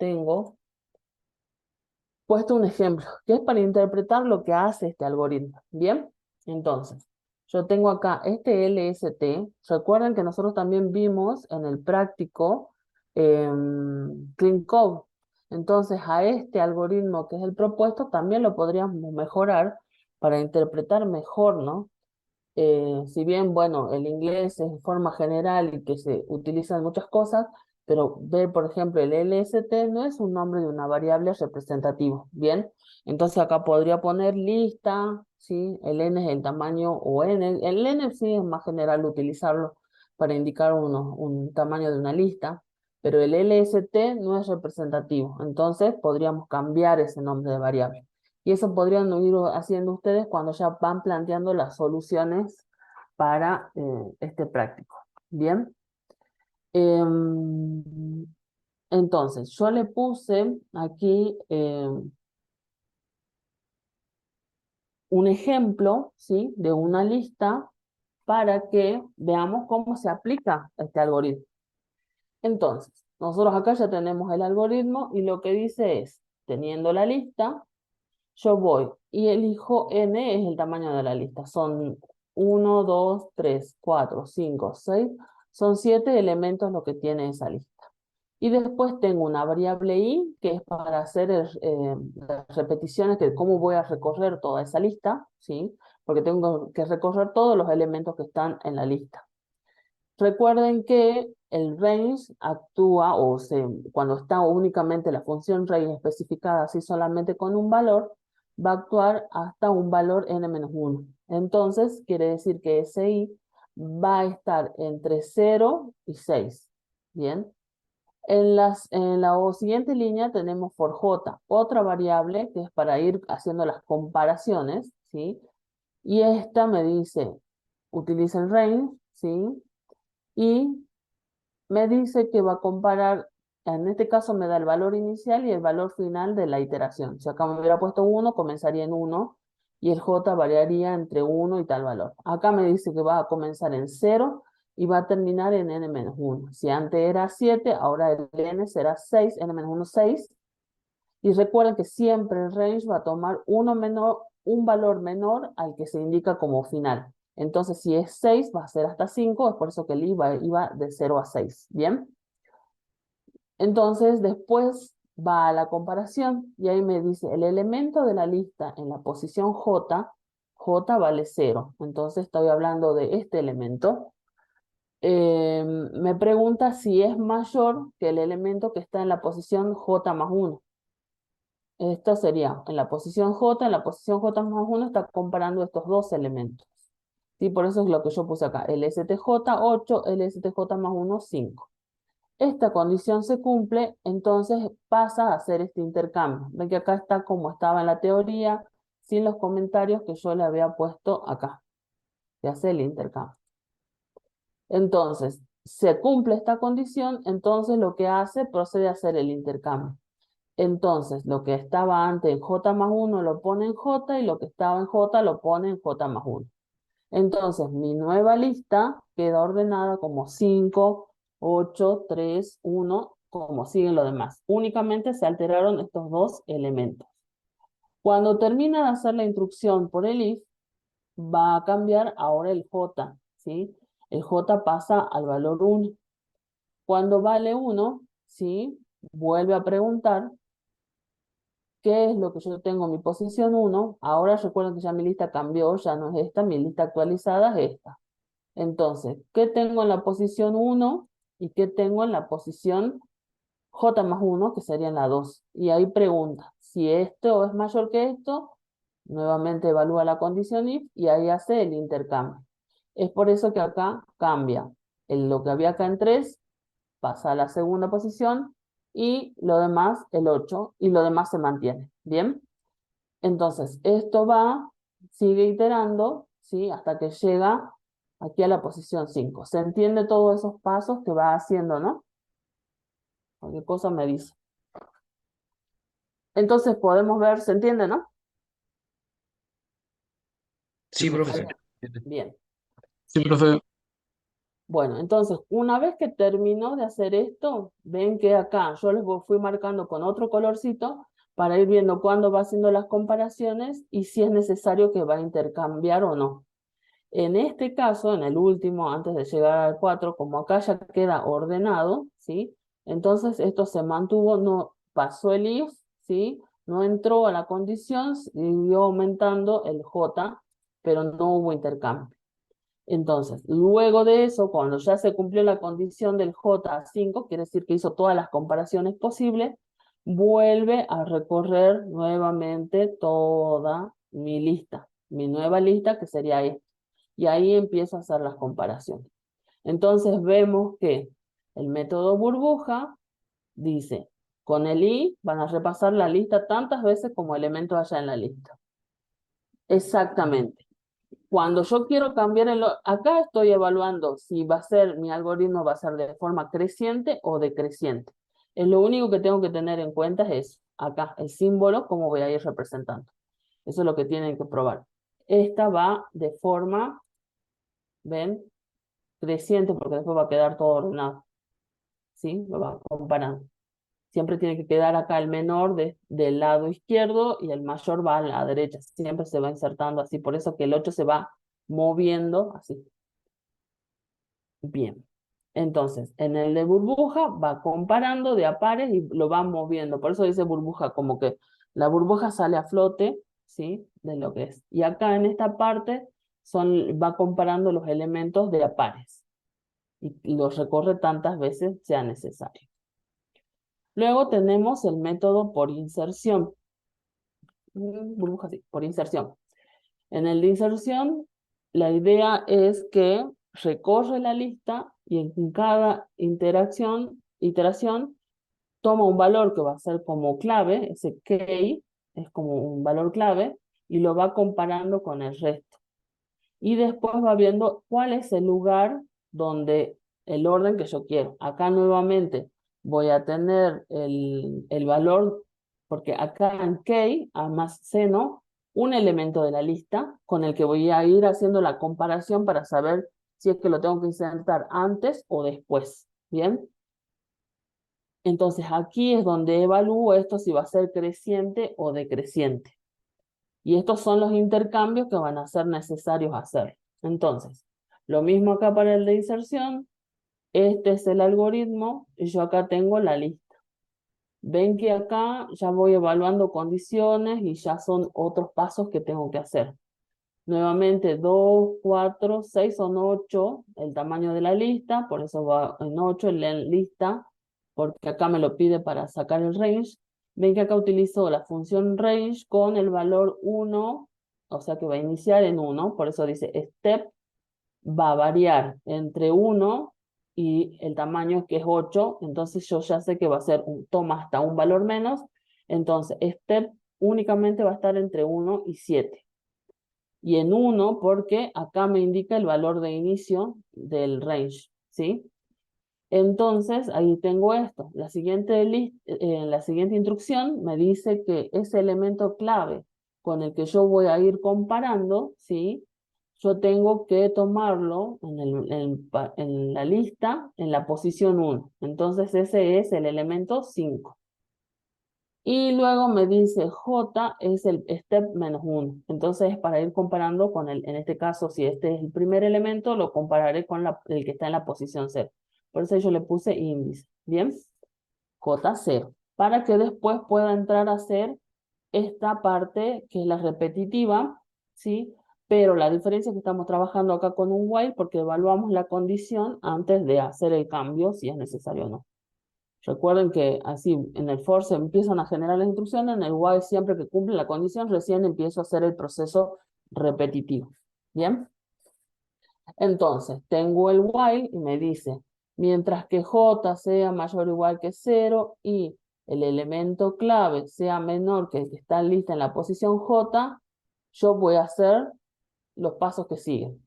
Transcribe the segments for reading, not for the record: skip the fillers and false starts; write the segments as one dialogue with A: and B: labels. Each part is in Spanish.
A: tengo puesto un ejemplo, que es para interpretar lo que hace este algoritmo. Bien, entonces, yo tengo acá este LST. Recuerden que nosotros también vimos en el práctico Clean Code. Entonces, a este algoritmo que es el propuesto, también lo podríamos mejorar para interpretar mejor, ¿no? Si bien, bueno, el inglés es forma general y que se utiliza en muchas cosas, pero ver, por ejemplo, el LST no es un nombre de una variable representativo, ¿bien? Entonces acá podría poner lista, ¿sí? El n es el tamaño, o n, el n sí es más general utilizarlo para indicar un tamaño de una lista, pero el LST no es representativo, entonces podríamos cambiar ese nombre de variable. Y eso podrían ir haciendo ustedes cuando ya van planteando las soluciones para este práctico. Bien. Em, entonces, yo le puse aquí un ejemplo, ¿sí? De una lista para que veamos cómo se aplica este algoritmo. Entonces, nosotros acá ya tenemos el algoritmo y lo que dice es, teniendo la lista, yo voy y elijo n es el tamaño de la lista. Son 1, 2, 3, 4, 5, 6. Son 7 elementos lo que tiene esa lista. Y después tengo una variable i, que es para hacer las repeticiones de cómo voy a recorrer toda esa lista, ¿sí? Porque tengo que recorrer todos los elementos que están en la lista. Recuerden que el range actúa, cuando está únicamente la función range especificada así solamente con un valor, va a actuar hasta un valor n-1. Entonces, quiere decir que ese i va a estar entre 0 y 6. Bien. En la siguiente línea tenemos for j, otra variable que es para ir haciendo las comparaciones, ¿sí? Y esta me dice, utiliza el range, ¿sí? Y me dice que va a comparar, en este caso me da el valor inicial y el valor final de la iteración. Si acá me hubiera puesto 1, comenzaría en 1 y el j variaría entre 1 y tal valor. Acá me dice que va a comenzar en 0 y va a terminar en n-1. Si antes era 7, ahora el n será 6, n-1 6. Y recuerden que siempre el range va a tomar un valor menor al que se indica como final. Entonces, si es 6, va a ser hasta 5, es por eso que el iba de 0 a 6. ¿Bien? Entonces, después va a la comparación y ahí me dice el elemento de la lista en la posición J, J vale 0. Entonces, estoy hablando de este elemento. Me pregunta si es mayor que el elemento que está en la posición J más 1. Esto sería en la posición J, en la posición J más 1 está comparando estos dos elementos. ¿Sí? Por eso es lo que yo puse acá, LSTJ 8, LSTJ más 1, 5. Esta condición se cumple, entonces pasa a hacer este intercambio. Ven que acá está como estaba en la teoría, sin los comentarios que yo le había puesto acá. Se hace el intercambio. Entonces, se cumple esta condición, entonces lo que hace, procede a hacer el intercambio. Entonces, lo que estaba antes en J más 1 lo pone en J y lo que estaba en J lo pone en J más 1. Entonces, mi nueva lista queda ordenada como 5, 8, 3, 1, como siguen los demás. Únicamente se alteraron estos dos elementos. Cuando termina de hacer la instrucción por el if, va a cambiar ahora el J, ¿sí? El J pasa al valor 1. Cuando vale 1, ¿sí? Vuelve a preguntar qué es lo que yo tengo en mi posición 1. Ahora recuerden que ya mi lista cambió, ya no es esta, mi lista actualizada es esta. Entonces, ¿qué tengo en la posición 1 y qué tengo en la posición J más 1, que sería en la 2? Y ahí pregunta, si esto es mayor que esto, nuevamente evalúa la condición if y ahí hace el intercambio. Es por eso que acá cambia. Lo que había acá en 3 pasa a la segunda posición y lo demás, el 8, y lo demás se mantiene. ¿Bien? Entonces, esto sigue iterando, ¿sí? Hasta que llega aquí a la posición 5. ¿Se entiende todos esos pasos que va haciendo, no? Cualquier cosa me dice. Entonces podemos ver, ¿se entiende, no?
B: Sí, profe.
A: Bien.
B: Sí, profe.
A: Bueno, entonces, una vez que terminó de hacer esto, ven que acá yo les fui marcando con otro colorcito para ir viendo cuándo va haciendo las comparaciones y si es necesario que va a intercambiar o no. En este caso, en el último, antes de llegar al 4, como acá ya queda ordenado, ¿sí? Entonces esto se mantuvo, no pasó el if, ¿sí? No entró a la condición, siguió aumentando el j, pero no hubo intercambio. Entonces, luego de eso, cuando ya se cumplió la condición del j a 5, quiere decir que hizo todas las comparaciones posibles, vuelve a recorrer nuevamente toda mi lista, mi nueva lista que sería esta. Y ahí empiezo a hacer las comparaciones. Entonces vemos que el método burbuja dice, con el i van a repasar la lista tantas veces como elementos haya en la lista. Exactamente. Cuando yo quiero cambiar acá estoy evaluando si va a ser, mi algoritmo va a ser de forma creciente o decreciente. Es lo único que tengo que tener en cuenta es acá, el símbolo, cómo voy a ir representando. Eso es lo que tienen que probar. Esta va de forma, ¿ven? Creciente porque después va a quedar todo ordenado. ¿Sí? Lo va comparando. Siempre tiene que quedar acá el menor del lado izquierdo y el mayor va a la derecha. Siempre se va insertando así. Por eso que el 8 se va moviendo así. Bien. Entonces, en el de burbuja va comparando de a pares y lo va moviendo. Por eso dice burbuja, como que la burbuja sale a flote, ¿sí? De lo que es. Y acá en esta parte va comparando los elementos de a pares. Y los recorre tantas veces sea necesario. Luego tenemos el método por inserción. Burbuja, sí, por inserción. En el de inserción, la idea es que recorre la lista y en cada iteración toma un valor que va a ser como clave, ese key es como un valor clave, y lo va comparando con el resto. Y después va viendo cuál es el lugar donde el orden que yo quiero. Acá nuevamente voy a tener el valor, porque acá en key almaceno un elemento de la lista con el que voy a ir haciendo la comparación para saber si es que lo tengo que insertar antes o después. ¿Bien? Entonces aquí es donde evalúo esto si va a ser creciente o decreciente. Y estos son los intercambios que van a ser necesarios hacer. Entonces, lo mismo acá para el de inserción. Este es el algoritmo y yo acá tengo la lista. Ven que acá ya voy evaluando condiciones y ya son otros pasos que tengo que hacer. Nuevamente 2, 4, 6 son 8 el tamaño de la lista, por eso va en 8 en la lista, porque acá me lo pide para sacar el range. Ven que acá utilizo la función range con el valor 1, o sea que va a iniciar en 1, por eso dice step, va a variar entre 1 y el tamaño que es 8, entonces yo ya sé que va a ser toma hasta un valor menos, entonces step únicamente va a estar entre 1 y 7 y en 1 porque acá me indica el valor de inicio del range, ¿sí? Entonces, ahí tengo esto. La siguiente instrucción me dice que ese elemento clave con el que yo voy a ir comparando, ¿sí? Yo tengo que tomarlo en la lista en la posición 1. Entonces, ese es el elemento 5. Y luego me dice J es el step menos 1. Entonces, para ir comparando con en este caso, si este es el primer elemento, lo compararé con el que está en la posición 0. Por eso yo le puse índice. Bien, J0. Para que después pueda entrar a hacer esta parte que es la repetitiva, ¿sí? Pero la diferencia es que estamos trabajando acá con un while porque evaluamos la condición antes de hacer el cambio, si es necesario o no. Recuerden que así en el for se empiezan a generar las instrucciones, en el while siempre que cumple la condición, recién empiezo a hacer el proceso repetitivo. ¿Bien? Entonces, tengo el while y me dice, mientras que j sea mayor o igual que 0 y el elemento clave sea menor que el que está lista en la posición j, yo voy a hacer los pasos que siguen.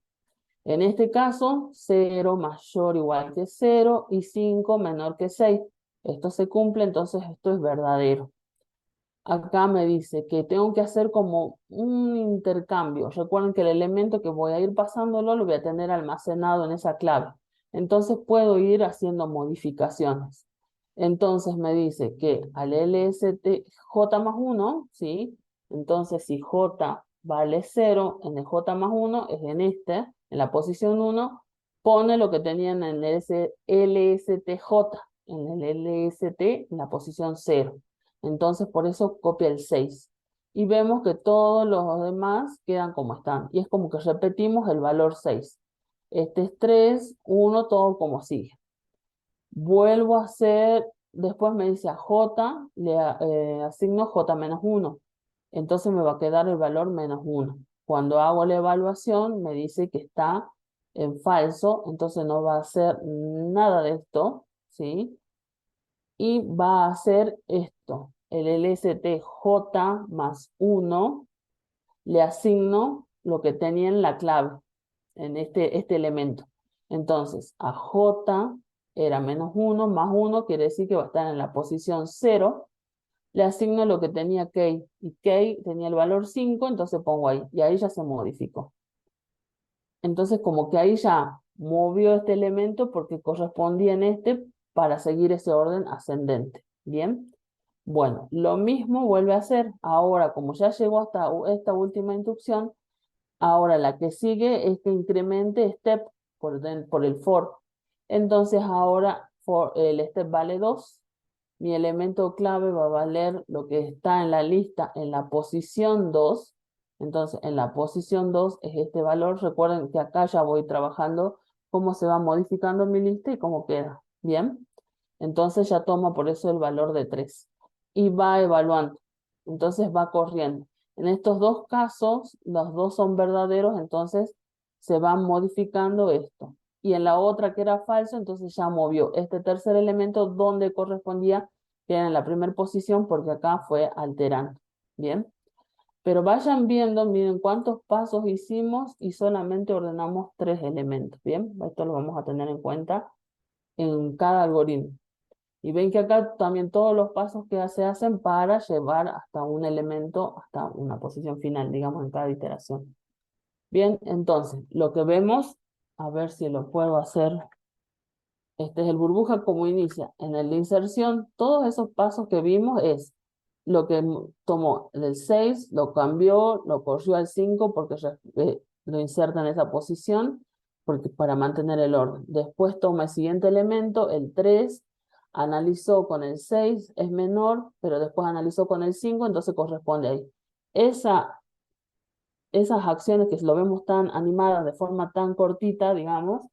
A: En este caso, 0 mayor o igual que 0 y 5 menor que 6. Esto se cumple, entonces esto es verdadero. Acá me dice que tengo que hacer como un intercambio. Recuerden que el elemento que voy a ir pasándolo lo voy a tener almacenado en esa clave. Entonces puedo ir haciendo modificaciones. Entonces me dice que al LST J más 1, ¿sí? Entonces si J vale 0, en el J más 1 es en en la posición 1, pone lo que tenía en el LSTJ, en el LST en la posición 0. Entonces por eso copia el 6. Y vemos que todos los demás quedan como están. Y es como que repetimos el valor 6. Este es 3, 1, todo como sigue. Vuelvo a hacer, después me dice a J, asigno J menos 1. Entonces me va a quedar el valor menos 1. Cuando hago la evaluación me dice que está en falso, entonces no va a hacer nada de esto, ¿sí? Y va a hacer esto, el LSTJ más 1, le asigno lo que tenía en la clave, en este elemento. Entonces, a J era menos 1, más 1 quiere decir que va a estar en la posición 0. Le asigno lo que tenía K, y K tenía el valor 5, entonces pongo ahí, y ahí ya se modificó. Entonces, como que ahí ya movió este elemento porque correspondía en este para seguir ese orden ascendente. ¿Bien? Bueno, lo mismo vuelve a hacer. Ahora, como ya llegó hasta esta última instrucción, ahora la que sigue es que incremente step por el for. Entonces ahora el step vale 2. Mi elemento clave va a valer lo que está en la lista en la posición 2. Entonces en la posición 2 es este valor. Recuerden que acá ya voy trabajando cómo se va modificando mi lista y cómo queda. ¿Bien? Entonces ya toma por eso el valor de 3 y va evaluando. Entonces va corriendo. En estos dos casos, los dos son verdaderos, entonces se va modificando esto. Y en la otra que era falso, entonces ya movió este tercer elemento donde correspondía, que era en la primera posición, porque acá fue alterando. ¿Bien? Pero vayan viendo, miren cuántos pasos hicimos y solamente ordenamos 3 elementos. ¿Bien? Esto lo vamos a tener en cuenta en cada algoritmo. Y ven que acá también todos los pasos que se hacen para llevar hasta un elemento, hasta una posición final, digamos, en cada iteración. Bien, entonces, lo que vemos, a ver si lo puedo hacer. Este es el burbuja como inicia. En el de inserción, todos esos pasos que vimos es lo que tomó del 6, lo cambió, lo corrió al 5 porque lo inserta en esa posición porque, para mantener el orden. Después toma el siguiente elemento, el 3, analizó con el 6, es menor, pero después analizó con el 5, entonces corresponde ahí. Esas acciones que lo vemos tan animadas de forma tan cortita, digamos,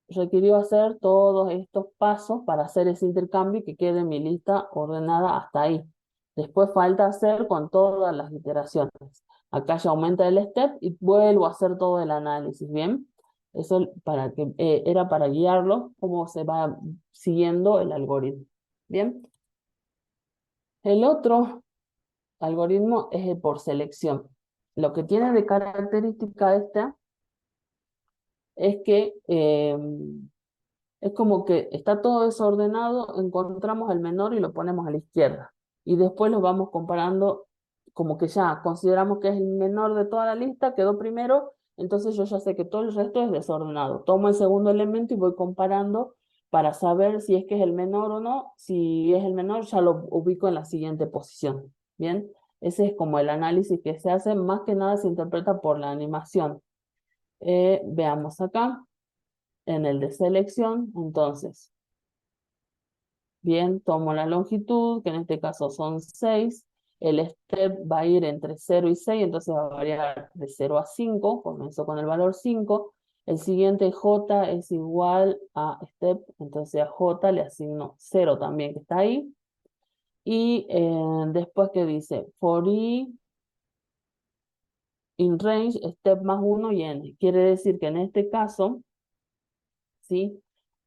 A: requirió hacer todos estos pasos para hacer ese intercambio y que quede mi lista ordenada hasta ahí. Después falta hacer con todas las iteraciones. Acá ya aumenta el step y vuelvo a hacer todo el análisis, ¿bien? Eso era para guiarlo cómo se va siguiendo el algoritmo. ¿Bien? El otro algoritmo es el por selección. Lo que tiene de característica esta es que es como que está todo desordenado, encontramos el menor y lo ponemos a la izquierda. Y después lo vamos comparando, como que ya consideramos que es el menor de toda la lista, quedó primero, entonces yo ya sé que todo el resto es desordenado. Tomo el segundo elemento y voy comparando para saber si es que es el menor o no. Si es el menor, ya lo ubico en la siguiente posición. ¿Bien? Ese es como el análisis que se hace, más que nada se interpreta por la animación. Veamos acá en el de selección, entonces, bien, tomo la longitud, que en este caso son 6, el step va a ir entre 0 y 6, entonces va a variar de 0 a 5, comenzó con el valor 5, el siguiente J es igual a step, entonces a J le asigno 0 también, que está ahí, y después que dice, for i in range, step más 1 y n, quiere decir que en este caso, ¿sí?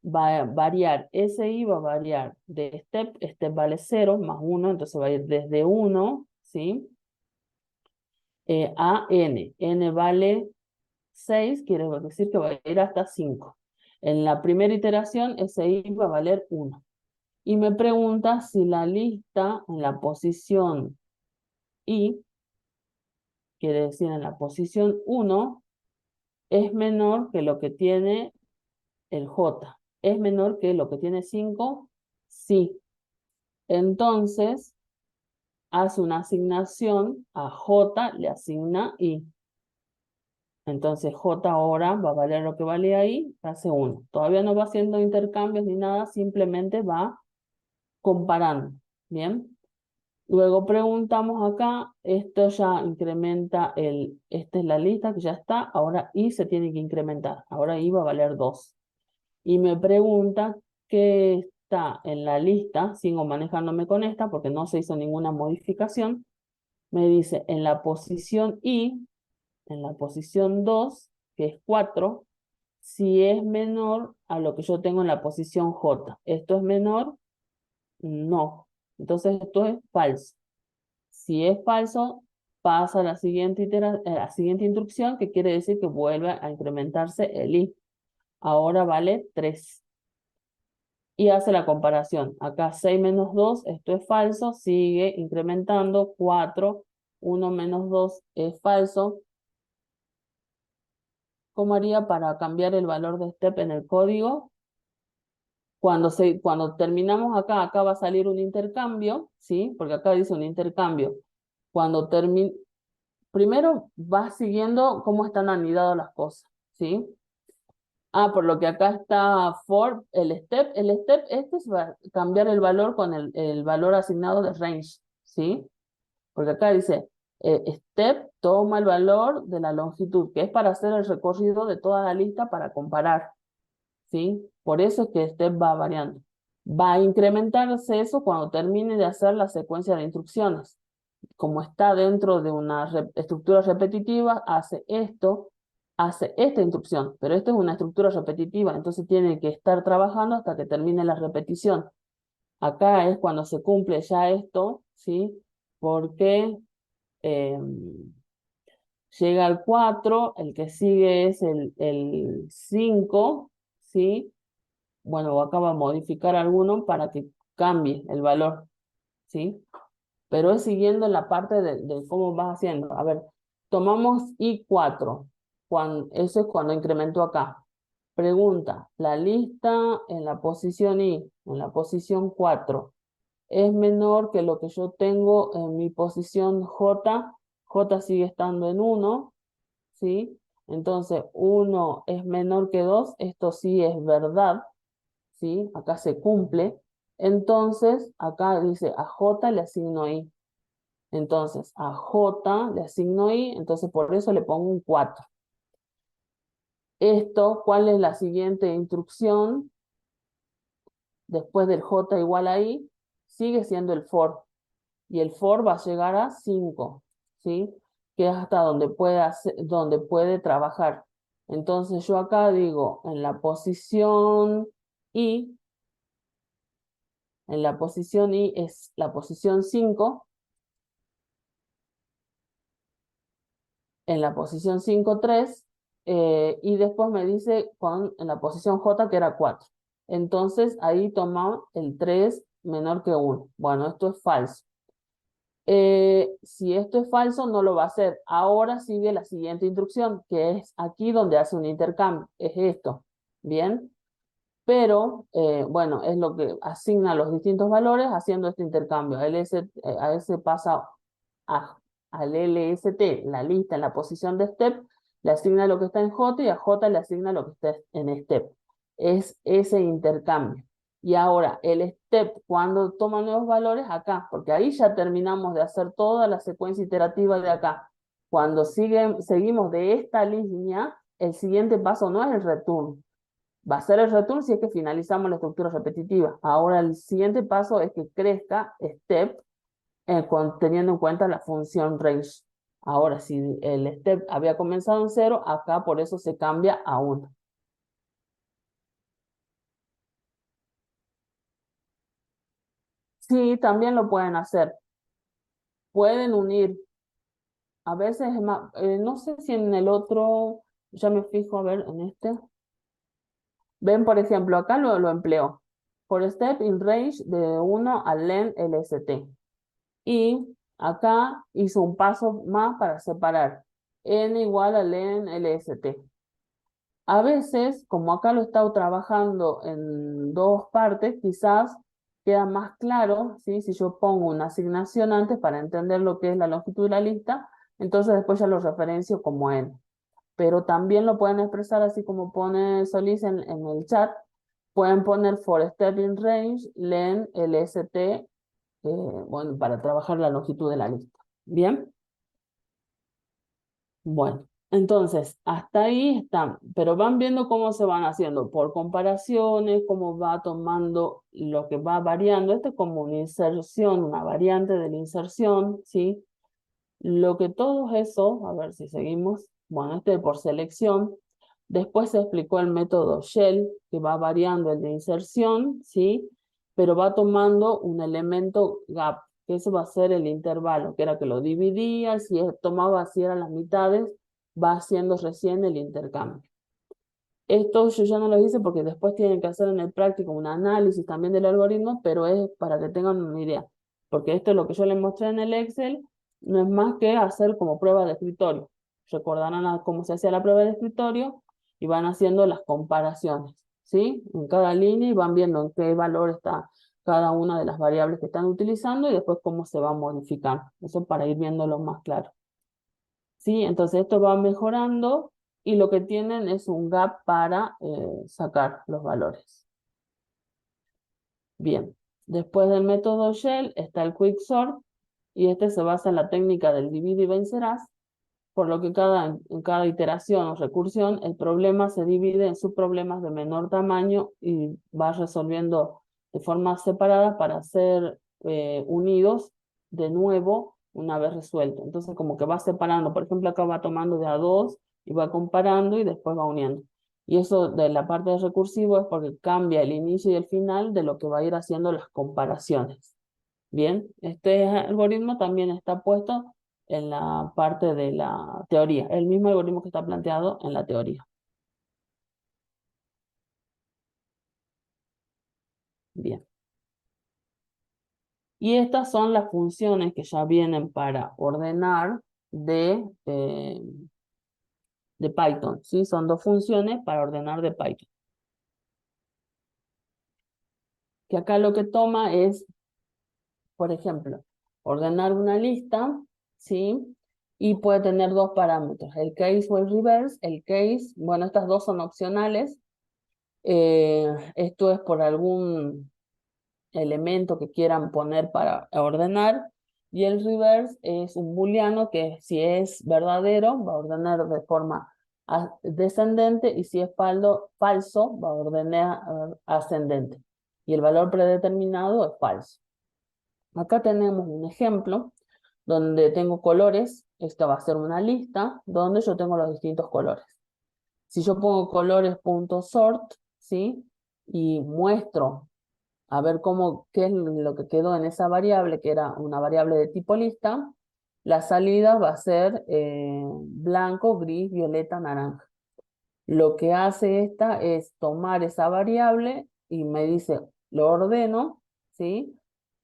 A: Va a variar, SI va a variar de step vale 0 más 1, entonces va a ir desde 1, ¿sí? A n, n vale 6, quiere decir que va a ir hasta 5. En la primera iteración, SI va a valer 1. Y me pregunta si la lista en la posición I, quiere decir en la posición 1, es menor que lo que tiene el J. ¿Es menor que lo que tiene 5? Sí. Entonces, hace una asignación, a J le asigna I. Entonces J ahora va a valer lo que vale ahí, hace 1. Todavía no va haciendo intercambios ni nada, simplemente va comparando. ¿Bien? Luego preguntamos acá, esto ya incrementa esta es la lista que ya está, ahora I se tiene que incrementar, ahora I va a valer 2. Y me pregunta qué está en la lista, sigo manejándome con esta porque no se hizo ninguna modificación, me dice en la posición I, en la posición 2, que es 4, si es menor a lo que yo tengo en la posición J. ¿Esto es menor? No. Entonces esto es falso. Si es falso, pasa a la siguiente instrucción, que quiere decir que vuelve a incrementarse el I. Ahora vale 3. Y hace la comparación. Acá 6 menos 2, esto es falso, sigue incrementando. 4, 1 menos 2 es falso. ¿Cómo haría para cambiar el valor de step en el código? Cuando terminamos acá va a salir un intercambio, ¿sí? Porque acá dice un intercambio. Cuando termine, primero va siguiendo cómo están anidadas las cosas, ¿sí? Por lo que acá está for, el step este se va a cambiar el valor con el valor asignado de range, ¿sí? Porque acá dice, step toma el valor de la longitud, que es para hacer el recorrido de toda la lista para comparar, ¿sí? Por eso es que step va variando. Va a incrementarse eso cuando termine de hacer la secuencia de instrucciones. Como está dentro de una estructura repetitiva, hace esto, hace esta instrucción, pero esto es una estructura repetitiva, entonces tiene que estar trabajando hasta que termine la repetición. Acá es cuando se cumple ya esto, ¿sí? Porque llega al 4, el que sigue es el 5, ¿sí? Bueno, acá va a modificar alguno para que cambie el valor, ¿sí? Pero es siguiendo la parte de cómo vas haciendo. A ver, tomamos I4, eso es cuando incrementó acá. Pregunta, la lista en la posición I, en la posición 4, ¿es menor que lo que yo tengo en mi posición J? J sigue estando en 1, ¿sí? Entonces, 1 es menor que 2, esto sí es verdad, ¿sí? Acá se cumple. Entonces, acá dice a J le asigno I. Entonces, a J le asigno I, entonces por eso le pongo un 4. Esto, ¿cuál es la siguiente instrucción? Después del J igual a I, sigue siendo el for. Y el for va a llegar a 5, ¿sí? Que es hasta donde puede trabajar. Entonces yo acá digo, en la posición I es la posición 5, en la posición 5 3, y después me dice en la posición J que era 4. Entonces ahí toma el 3 menor que 1. Bueno, esto es falso. Si esto es falso, no lo va a hacer. Ahora sigue la siguiente instrucción, que es aquí donde hace un intercambio. Es esto. ¿Bien? Pero, bueno, es lo que asigna los distintos valores haciendo este intercambio. A ese pasa a, al LST, la lista en la posición de step, le asigna lo que está en J y a J le asigna lo que está en step. Es ese intercambio. Y ahora, el step, cuando toma nuevos valores, acá, porque ahí ya terminamos de hacer toda la secuencia iterativa de acá. Cuando seguimos de esta línea, el siguiente paso no es el return, va a ser el return si es que finalizamos la estructura repetitiva. Ahora el siguiente paso es que crezca step teniendo en cuenta la función range. Ahora, si el step había comenzado en 0, acá por eso se cambia a 1. Sí, también lo pueden hacer. Pueden unir. A veces es más, no sé si en el otro, ya me fijo a ver en este. Ven, por ejemplo, acá lo empleo. Por step in range de 1 al len LST. Y acá hizo un paso más para separar n igual a len LST. A veces, como acá lo he estado trabajando en dos partes, quizás queda más claro, ¿sí? Si yo pongo una asignación antes para entender lo que es la longitud de la lista, entonces después ya lo referencio como n. Pero también lo pueden expresar así como pone Solís en el chat. Pueden poner for step in range, len, lst, bueno, para trabajar la longitud de la lista. ¿Bien? Bueno, entonces, hasta ahí están, pero van viendo cómo se van haciendo por comparaciones, cómo va tomando lo que va variando. Esto es como una inserción, una variante de la inserción, ¿sí? Lo que todo eso, a ver si seguimos, bueno, este por selección. Después se explicó el método Shell, que va variando el de inserción, ¿sí? Pero va tomando un elemento gap, que ese va a ser el intervalo, que era que lo dividía, tomaba, si eran las mitades, va haciendo recién el intercambio. Esto yo ya no lo hice porque después tienen que hacer en el práctico un análisis también del algoritmo, pero es para que tengan una idea. Porque esto es lo que yo les mostré en el Excel, no es más que hacer como prueba de escritorio. Recordarán cómo se hacía la prueba de escritorio y van haciendo las comparaciones, ¿sí? En cada línea y van viendo en qué valor está cada una de las variables que están utilizando y después cómo se va modificando. Eso para ir viéndolo más claro. ¿Sí? Entonces esto va mejorando y lo que tienen es un gap para sacar los valores. Bien, después del método Shell está el Quicksort y este se basa en la técnica del divide y vencerás, por lo que en cada iteración o recursión el problema se divide en subproblemas de menor tamaño y va resolviendo de forma separada para ser unidos de nuevo una vez resuelto. Entonces como que va separando, por ejemplo acá va tomando de a dos y va comparando y después va uniendo. Y eso de la parte de recursivo es porque cambia el inicio y el final de lo que va a ir haciendo las comparaciones. Bien, este algoritmo también está puesto en la parte de la teoría, el mismo algoritmo que está planteado en la teoría. Bien. Y estas son las funciones que ya vienen para ordenar de Python, ¿sí? Son dos funciones para ordenar de Python. Que acá lo que toma es, por ejemplo, ordenar una lista, ¿sí? Y puede tener dos parámetros, el case o el reverse. El case, bueno, estas dos son opcionales. Esto es por algún elemento que quieran poner para ordenar. Y el reverse es un booleano que si es verdadero va a ordenar de forma descendente y si es falso va a ordenar ascendente. Y el valor predeterminado es falso. Acá tenemos un ejemplo donde tengo colores. Esta va a ser una lista donde yo tengo los distintos colores. Si yo pongo colores.sort, ¿sí? Y muestro a ver qué es lo que quedó en esa variable, que era una variable de tipo lista, la salida va a ser blanco, gris, violeta, naranja. Lo que hace esta es tomar esa variable y me dice, lo ordeno, ¿sí?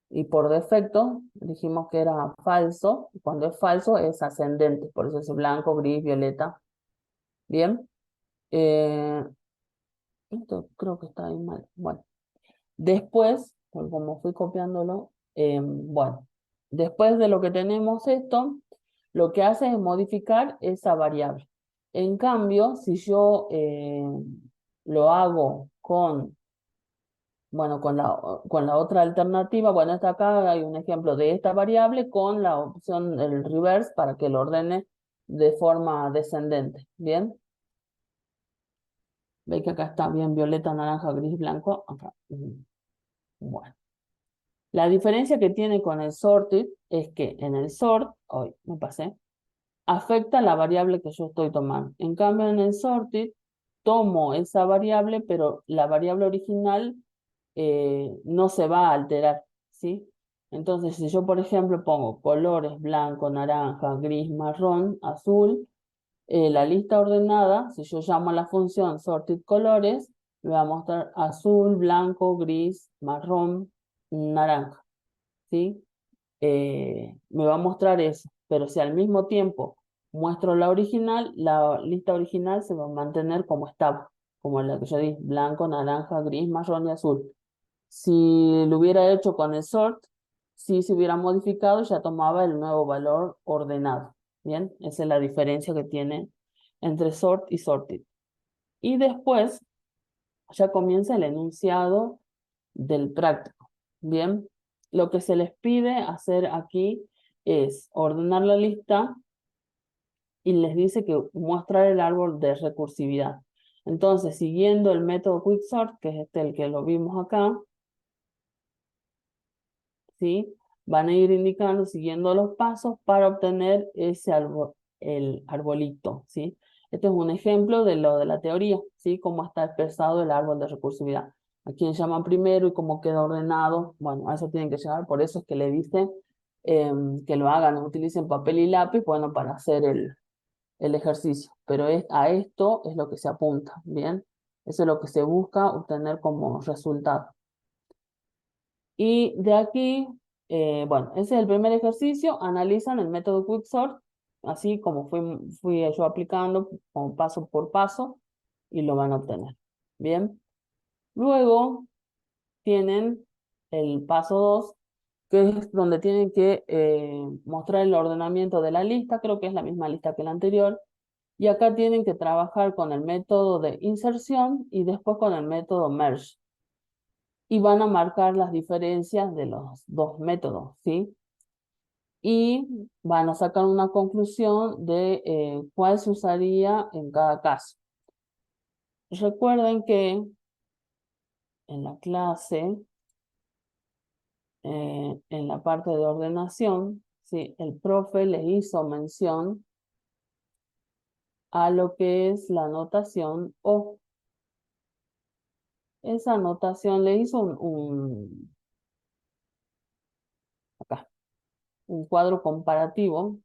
A: Y por defecto dijimos que era falso. Cuando es falso es ascendente, por eso es blanco, gris, violeta. Bien. Eh, Esto creo que está ahí mal. Bueno. Después, como fui copiándolo, bueno, después de lo que tenemos esto, lo que hace es modificar esa variable. En cambio, si yo lo hago bueno, con la otra alternativa, bueno, esta acá hay un ejemplo de esta variable con la opción el reverse para que lo ordene de forma descendente. ¿Bien? Veis que acá está bien violeta, naranja, gris, blanco. Acá. Bueno. La diferencia que tiene con el sorted es que en el sort, hoy me pasé, afecta la variable que yo estoy tomando. En cambio, en el sorted, tomo esa variable, pero la variable original no se va a alterar, ¿sí? Entonces, si yo, por ejemplo, pongo colores blanco, naranja, gris, marrón, azul, la lista ordenada, si yo llamo a la función sorted colores, me va a mostrar azul, blanco, gris, marrón, naranja. ¿Sí? Me va a mostrar eso. Pero si al mismo tiempo muestro la original, la lista original se va a mantener como estaba, como la que yo di, blanco, naranja, gris, marrón y azul. Si lo hubiera hecho con el sort, sí se hubiera modificado y ya tomaba el nuevo valor ordenado. Bien, esa es la diferencia que tiene entre sort y sorted. Y después ya comienza el enunciado del práctico. Bien, lo que se les pide hacer aquí es ordenar la lista y les dice que mostrar el árbol de recursividad. Entonces, siguiendo el método quicksort, que es este el que lo vimos acá, ¿sí? Van a ir indicando, siguiendo los pasos para obtener ese árbol, el arbolito, ¿sí? Este es un ejemplo de lo de la teoría, ¿sí? Cómo está expresado el árbol de recursividad. A quién llaman primero y cómo queda ordenado. Bueno, a eso tienen que llegar, por eso es que le dicen que lo hagan, utilicen papel y lápiz, bueno, para hacer el ejercicio. Pero a esto es lo que se apunta, ¿bien? Eso es lo que se busca obtener como resultado. Y de aquí, bueno, ese es el primer ejercicio. Analizan el método Quicksort, así como fui yo aplicando, como paso por paso, y lo van a obtener. Bien. Luego tienen el paso 2, que es donde tienen que mostrar el ordenamiento de la lista. Creo que es la misma lista que la anterior. Y acá tienen que trabajar con el método de inserción y después con el método merge. Y van a marcar las diferencias de los dos métodos, ¿sí? Y van a sacar una conclusión de cuál se usaría en cada caso. Recuerden que en la clase, en la parte de ordenación, ¿sí? El profe les hizo mención a lo que es la notación O. Esa notación le hizo acá, un cuadro comparativo,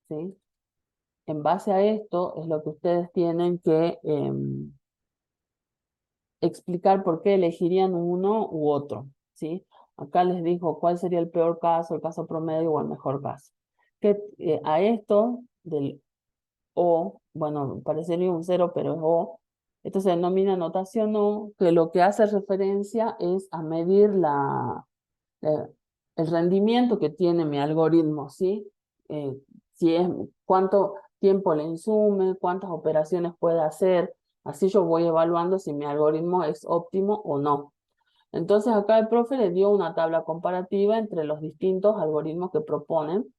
A: ¿sí? En base a esto es lo que ustedes tienen que explicar por qué elegirían uno u otro, ¿sí? Acá les dijo cuál sería el peor caso, el caso promedio o el mejor caso. Que a esto del O, bueno, parecería un cero, pero es O, esto se denomina notación O, que lo que hace referencia es a medir eh, el rendimiento que tiene mi algoritmo, ¿sí? Eh, si es, cuánto tiempo le insume, cuántas operaciones puede hacer, así yo voy evaluando si mi algoritmo es óptimo o no. Entonces acá el profe le dio una tabla comparativa entre los distintos algoritmos que proponen,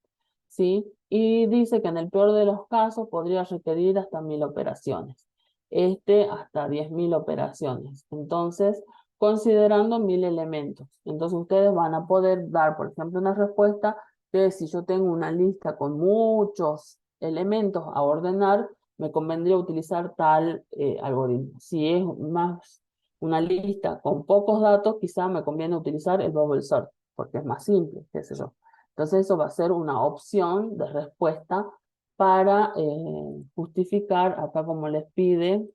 A: ¿sí? Y dice que en el peor de los casos podría requerir hasta 1000 operaciones. Hasta 10.000 operaciones. Entonces, considerando 1000 elementos. Entonces ustedes van a poder dar, por ejemplo, una respuesta que si yo tengo una lista con muchos elementos a ordenar, me convendría utilizar tal algoritmo. Si es más una lista con pocos datos, quizá me conviene utilizar el bubble sort, porque es más simple, qué sé yo. Entonces eso va a ser una opción de respuesta para justificar, acá como les pide,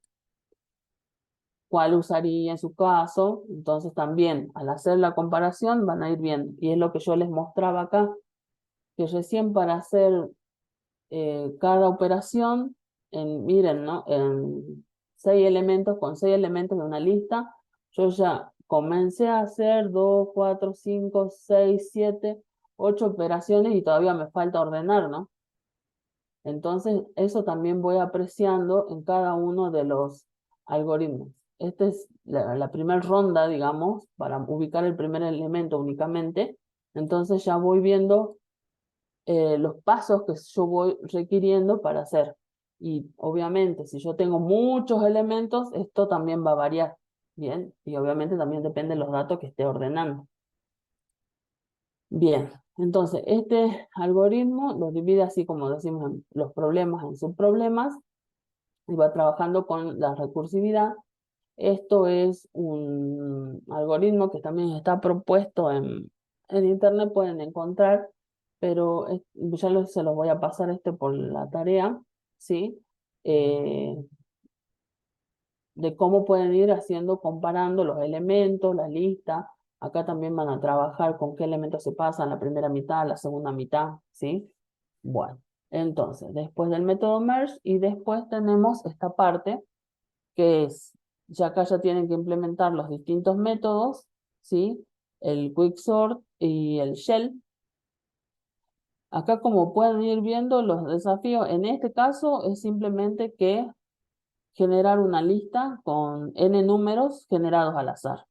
A: cuál usaría en su caso. Entonces también al hacer la comparación van a ir viendo. Y es lo que yo les mostraba acá, que recién para hacer cada operación, miren, ¿no? En 6 elementos, con 6 elementos de una lista, yo ya comencé a hacer 2, 4, 5, 6, 7, 8 operaciones y todavía me falta ordenar, ¿no? Entonces, eso también voy apreciando en cada uno de los algoritmos. Esta es la primera ronda, digamos, para ubicar el primer elemento únicamente. Entonces ya voy viendo los pasos que yo voy requiriendo para hacer. Y obviamente, si yo tengo muchos elementos, esto también va a variar, ¿bien? Y obviamente también depende de los datos que esté ordenando. Bien, entonces este algoritmo lo divide así como decimos en los problemas en subproblemas y va trabajando con la recursividad. Esto es un algoritmo que también está propuesto en internet, pueden encontrar, pero ya se los voy a pasar por la tarea, ¿sí? Eh, de cómo pueden ir haciendo, comparando los elementos, la lista. Acá también van a trabajar con qué elementos se pasan la primera mitad, la segunda mitad, ¿sí? Bueno. Entonces, después del método merge y después tenemos esta parte que es, ya acá ya tienen que implementar los distintos métodos, ¿sí? El quicksort y el shell. Acá como pueden ir viendo los desafíos, en este caso es simplemente que generar una lista con n números generados al azar.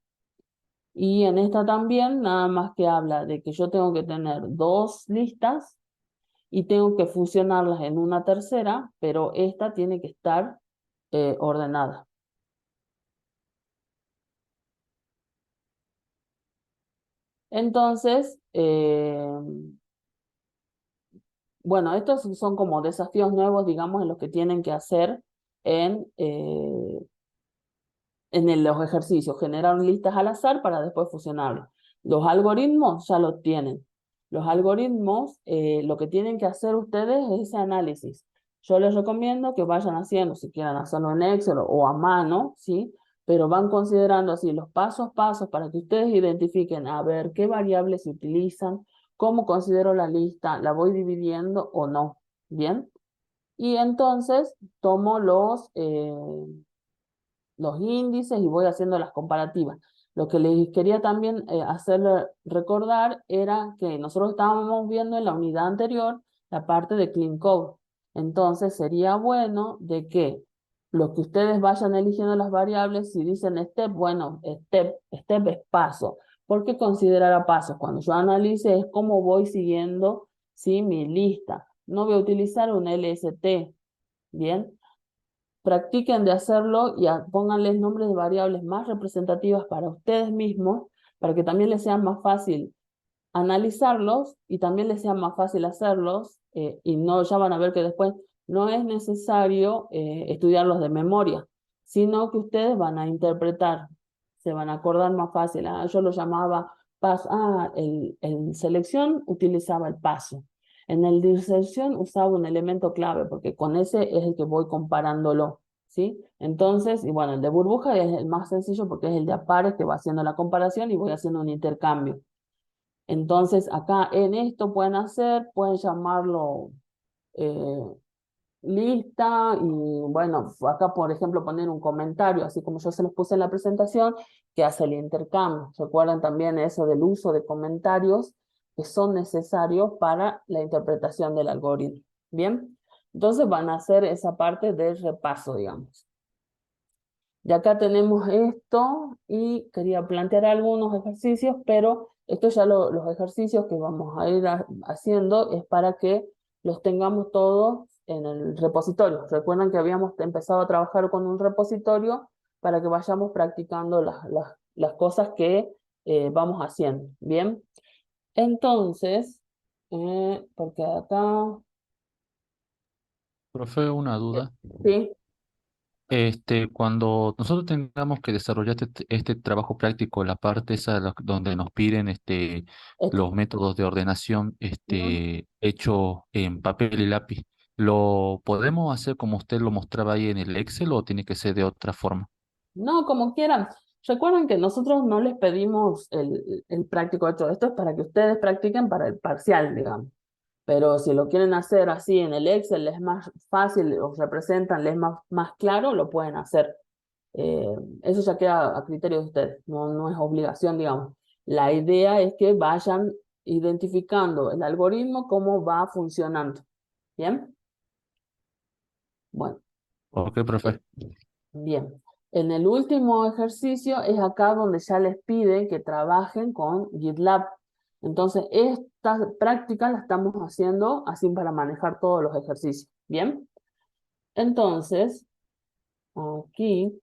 A: Y en esta también nada más que habla de que yo tengo que tener dos listas y tengo que fusionarlas en una tercera, pero esta tiene que estar ordenada. Entonces, bueno, estos son como desafíos nuevos, digamos, en los que tienen que hacer en los ejercicios, generaron listas al azar para después fusionarlas. Los algoritmos ya lo tienen. Los algoritmos, lo que tienen que hacer ustedes es ese análisis. Yo les recomiendo que vayan haciendo, si quieren hacerlo en Excel o a mano, ¿sí? Pero van considerando así los pasos para que ustedes identifiquen a ver qué variables se utilizan, cómo considero la lista, la voy dividiendo o no, ¿bien? Y entonces tomo los índices y voy haciendo las comparativas. Lo que les quería también hacer recordar era que nosotros estábamos viendo en la unidad anterior la parte de Clean Code. Entonces sería bueno de que lo que ustedes vayan eligiendo las variables, si dicen step, bueno, step es paso. ¿Por qué considerar a pasos? Cuando yo analice es cómo voy siguiendo, ¿sí? Mi lista. No voy a utilizar un LST, ¿bien? Practiquen de hacerlo y pónganles nombres de variables más representativas para ustedes mismos, para que también les sea más fácil analizarlos y también les sea más fácil hacerlos, y no, ya van a ver que después no es necesario estudiarlos de memoria, sino que ustedes van a interpretar, se van a acordar más fácil. Ah, yo lo llamaba paso, en selección utilizaba el paso. En el de inserción usaba un elemento clave, porque con ese es el que voy comparándolo, ¿sí? Entonces, y bueno, el de burbuja es el más sencillo porque es el de a pares que va haciendo la comparación y voy haciendo un intercambio. Entonces, acá en esto pueden llamarlo eh, lista y bueno, acá por ejemplo poner un comentario, así como yo se los puse en la presentación, que hace el intercambio. ¿Recuerdan también eso del uso de comentarios que son necesarios para la interpretación del algoritmo? Bien, entonces van a hacer esa parte del repaso, digamos. Y acá tenemos esto y quería plantear algunos ejercicios, pero estos ya los ejercicios que vamos a ir haciendo es para que los tengamos todos en el repositorio. Recuerden que habíamos empezado a trabajar con un repositorio para que vayamos practicando las cosas que vamos haciendo. Bien, entonces, porque acá,
B: Profe, una
A: eh,
B: duda.
A: sí,
B: Cuando nosotros tengamos que desarrollar este trabajo práctico, la parte esa donde nos piden
A: esto.
B: los métodos de ordenación
A: Ujú.
B: hecho en papel y lápiz, ¿lo podemos hacer como usted lo mostraba ahí en el Excel o tiene que ser de otra forma?
A: No, como quieran. Recuerden que nosotros no les pedimos el práctico hecho. Esto es para que ustedes practiquen para el parcial, digamos. Pero si lo quieren hacer así en el Excel, les es más fácil, os representan, les es más claro, lo pueden hacer. Eso ya queda a criterio de ustedes, no es obligación, digamos. La idea es que vayan identificando el algoritmo, cómo va funcionando. ¿Bien? Bueno.
B: Ok, profe.
A: Bien, en el último ejercicio es acá donde ya les piden que trabajen con GitLab. Entonces, esta práctica la estamos haciendo así para manejar todos los ejercicios. Bien, entonces, aquí,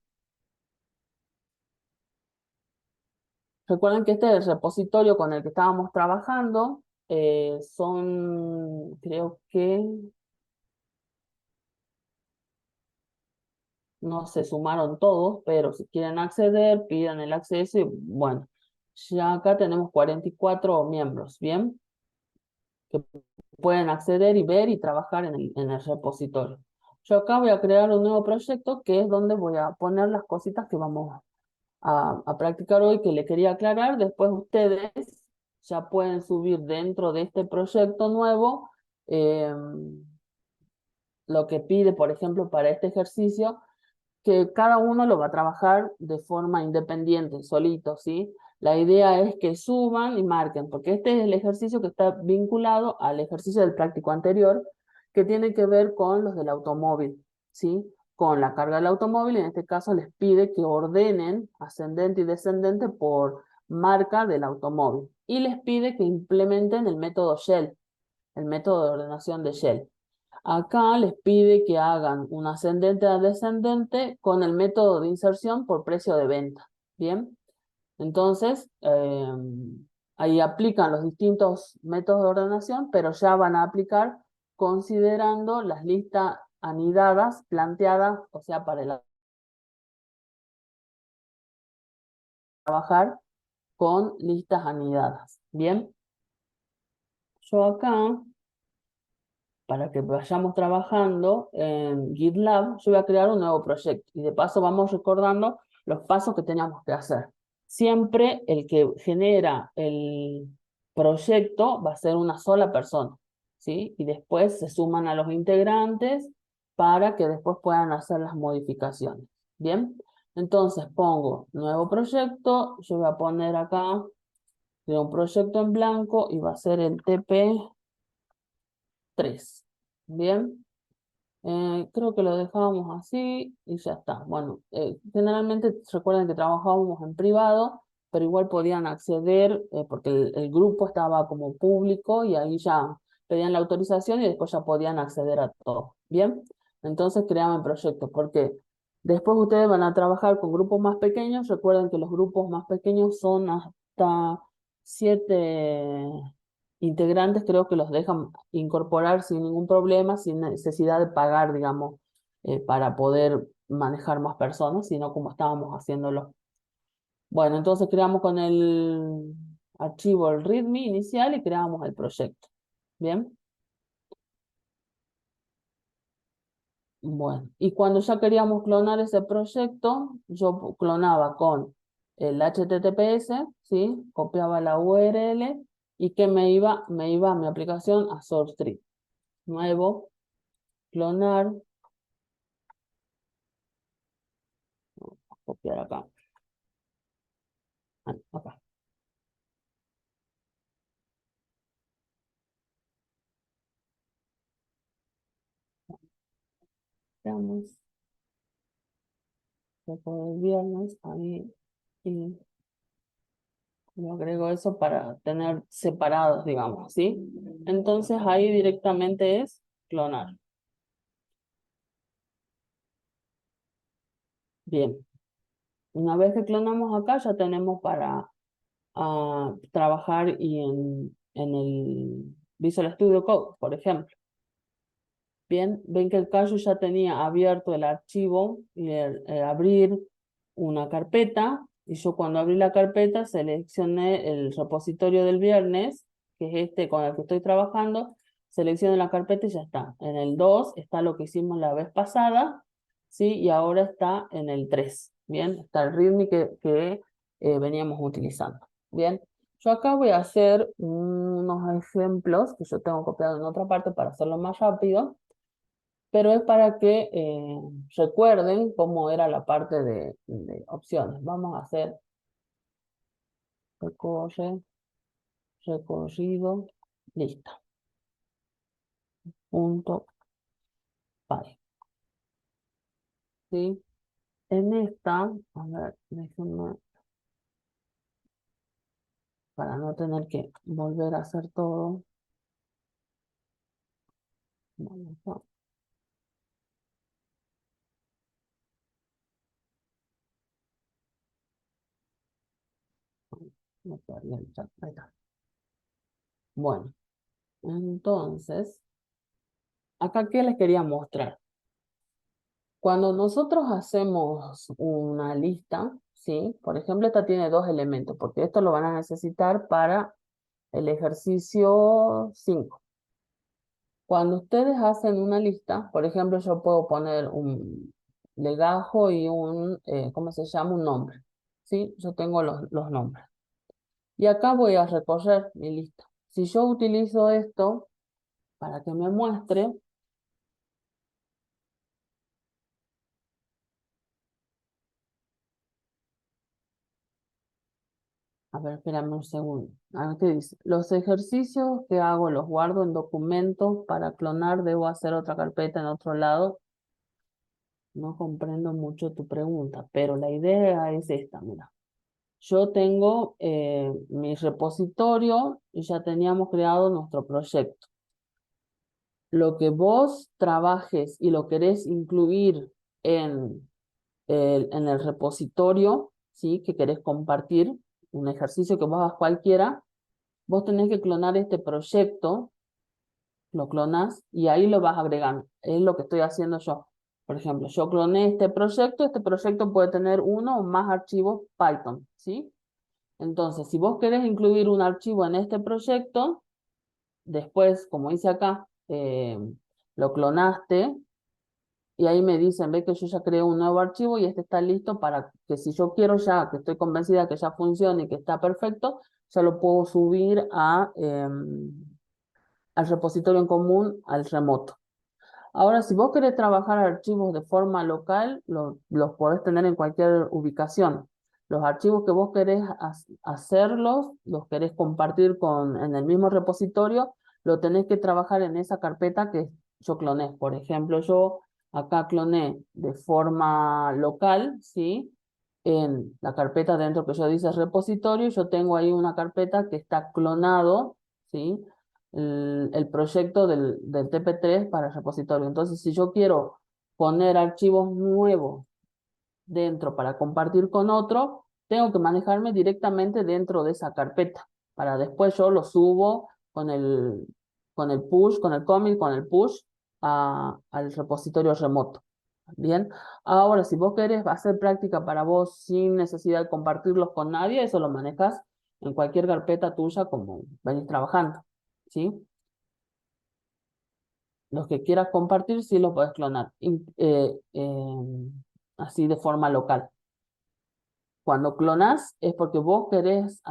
A: recuerden que este es el repositorio con el que estábamos trabajando. Creo que no se sumaron todos, pero si quieren acceder, pidan el acceso y bueno, ya acá tenemos 44 miembros, ¿bien? Que pueden acceder y ver y trabajar en el repositorio. Yo acá voy a crear un nuevo proyecto que es donde voy a poner las cositas que vamos a practicar hoy, que le quería aclarar. Después ustedes ya pueden subir dentro de este proyecto nuevo. lo que pide, por ejemplo, para este ejercicio, que cada uno lo va a trabajar de forma independiente, solito, ¿sí? La idea es que suban y marquen, porque este es el ejercicio que está vinculado al ejercicio del práctico anterior, que tiene que ver con los del automóvil, ¿sí? Con la carga del automóvil, en este caso les pide que ordenen ascendente y descendente por marca del automóvil. Y les pide que implementen el método Shell, el método de ordenación de Shell. Acá les pide que hagan un ascendente a descendente con el método de inserción por precio de venta. Bien, entonces ahí aplican los distintos métodos de ordenación, pero ya van a aplicar considerando las listas anidadas planteadas, o sea, para trabajar con listas anidadas. Bien, yo acá, para que vayamos trabajando en GitLab, yo voy a crear un nuevo proyecto y de paso vamos recordando los pasos que teníamos que hacer. Siempre el que genera el proyecto va a ser una sola persona, ¿sí? Y después se suman a los integrantes para que después puedan hacer las modificaciones. ¿Bien? Entonces pongo nuevo proyecto, yo voy a poner acá de un proyecto en blanco y va a ser el TP3. Bien, creo que lo dejábamos así y ya está. Bueno, generalmente recuerden que trabajábamos en privado, pero igual podían acceder porque el grupo estaba como público y ahí ya pedían la autorización y después ya podían acceder a todo. Bien, entonces creaban proyectos porque después ustedes van a trabajar con grupos más pequeños. Recuerden que los grupos más pequeños son hasta 7 integrantes, creo que los dejan incorporar sin ningún problema, sin necesidad de pagar, digamos, para poder manejar más personas, sino como estábamos haciéndolo. Bueno, entonces creamos con el archivo el README inicial y creamos el proyecto. Bien. Bueno, y cuando ya queríamos clonar ese proyecto, yo clonaba con el HTTPS, ¿sí? Copiaba la URL y que me iba a mi aplicación a SourceTree. Nuevo, clonar, copiar acá. Acá. Veamos, después del viernes, ahí, y lo agrego eso para tener separados, digamos, ¿sí? Entonces ahí directamente es clonar. Bien, una vez que clonamos acá, ya tenemos para trabajar y en el Visual Studio Code, por ejemplo. Bien, ven que el Cayo ya tenía abierto el archivo y abrir una carpeta, y yo cuando abrí la carpeta seleccioné el repositorio del viernes, que es este con el que estoy trabajando, selecciono la carpeta y ya está. En el 2 está lo que hicimos la vez pasada, ¿sí? Y ahora está en el 3, ¿bien? Está el README que veníamos utilizando, ¿bien? Yo acá voy a hacer unos ejemplos que yo tengo copiado en otra parte para hacerlo más rápido, pero es para que recuerden cómo era la parte de opciones. Vamos a hacer recorre, recorrido, lista, punto, py. ¿Sí? En esta, a ver, déjenme, para no tener que volver a hacer todo. Vamos a, no perdí el chat, ahí está. Bueno, entonces, acá qué les quería mostrar. Cuando nosotros hacemos una lista, ¿sí? Por ejemplo, esta tiene 2 elementos, porque esto lo van a necesitar para el ejercicio 5. Cuando ustedes hacen una lista, por ejemplo, yo puedo poner un legajo y ¿cómo se llama? Un nombre, ¿sí? Yo tengo los nombres. Y acá voy a recorrer mi lista. Si yo utilizo esto para que me muestre, A ver, espérame un segundo. A ver qué dice. Los ejercicios que hago los guardo en documentos. Para clonar debo hacer otra carpeta en otro lado. No comprendo mucho tu pregunta, pero la idea es esta, mira. Yo tengo mi repositorio y ya teníamos creado nuestro proyecto. Lo que vos trabajes y lo querés incluir en el repositorio, ¿sí? Que querés compartir, un ejercicio que vos hagas cualquiera, vos tenés que clonar este proyecto, lo clonas y ahí lo vas agregando. Es lo que estoy haciendo yo. Por ejemplo, yo cloné este proyecto puede tener uno o más archivos Python, ¿sí? Entonces, si vos querés incluir un archivo en este proyecto, después, como dice acá, lo clonaste y ahí me dicen, ve que yo ya creé un nuevo archivo y este está listo para que si yo quiero ya, que estoy convencida que ya funciona y que está perfecto, ya lo puedo subir al repositorio en común, al remoto. Ahora, si vos querés trabajar archivos de forma local, los podés tener en cualquier ubicación. Los archivos que vos querés hacerlos, los querés compartir en el mismo repositorio, lo tenés que trabajar en esa carpeta que yo cloné. Por ejemplo, yo acá cloné de forma local, ¿sí? En la carpeta dentro que yo dice repositorio, yo tengo ahí una carpeta que está clonado, ¿sí? El proyecto del TP3 para el repositorio. Entonces, si yo quiero poner archivos nuevos dentro para compartir con otro, tengo que manejarme directamente dentro de esa carpeta, para después yo lo subo con el push, con el commit, con el push al repositorio remoto. Bien, ahora si vos querés hacer práctica para vos sin necesidad de compartirlos con nadie, eso lo manejas en cualquier carpeta tuya como venís trabajando, ¿sí? Los que quieras compartir, sí los puedes clonar, así de forma local. Cuando clonas es porque vos querés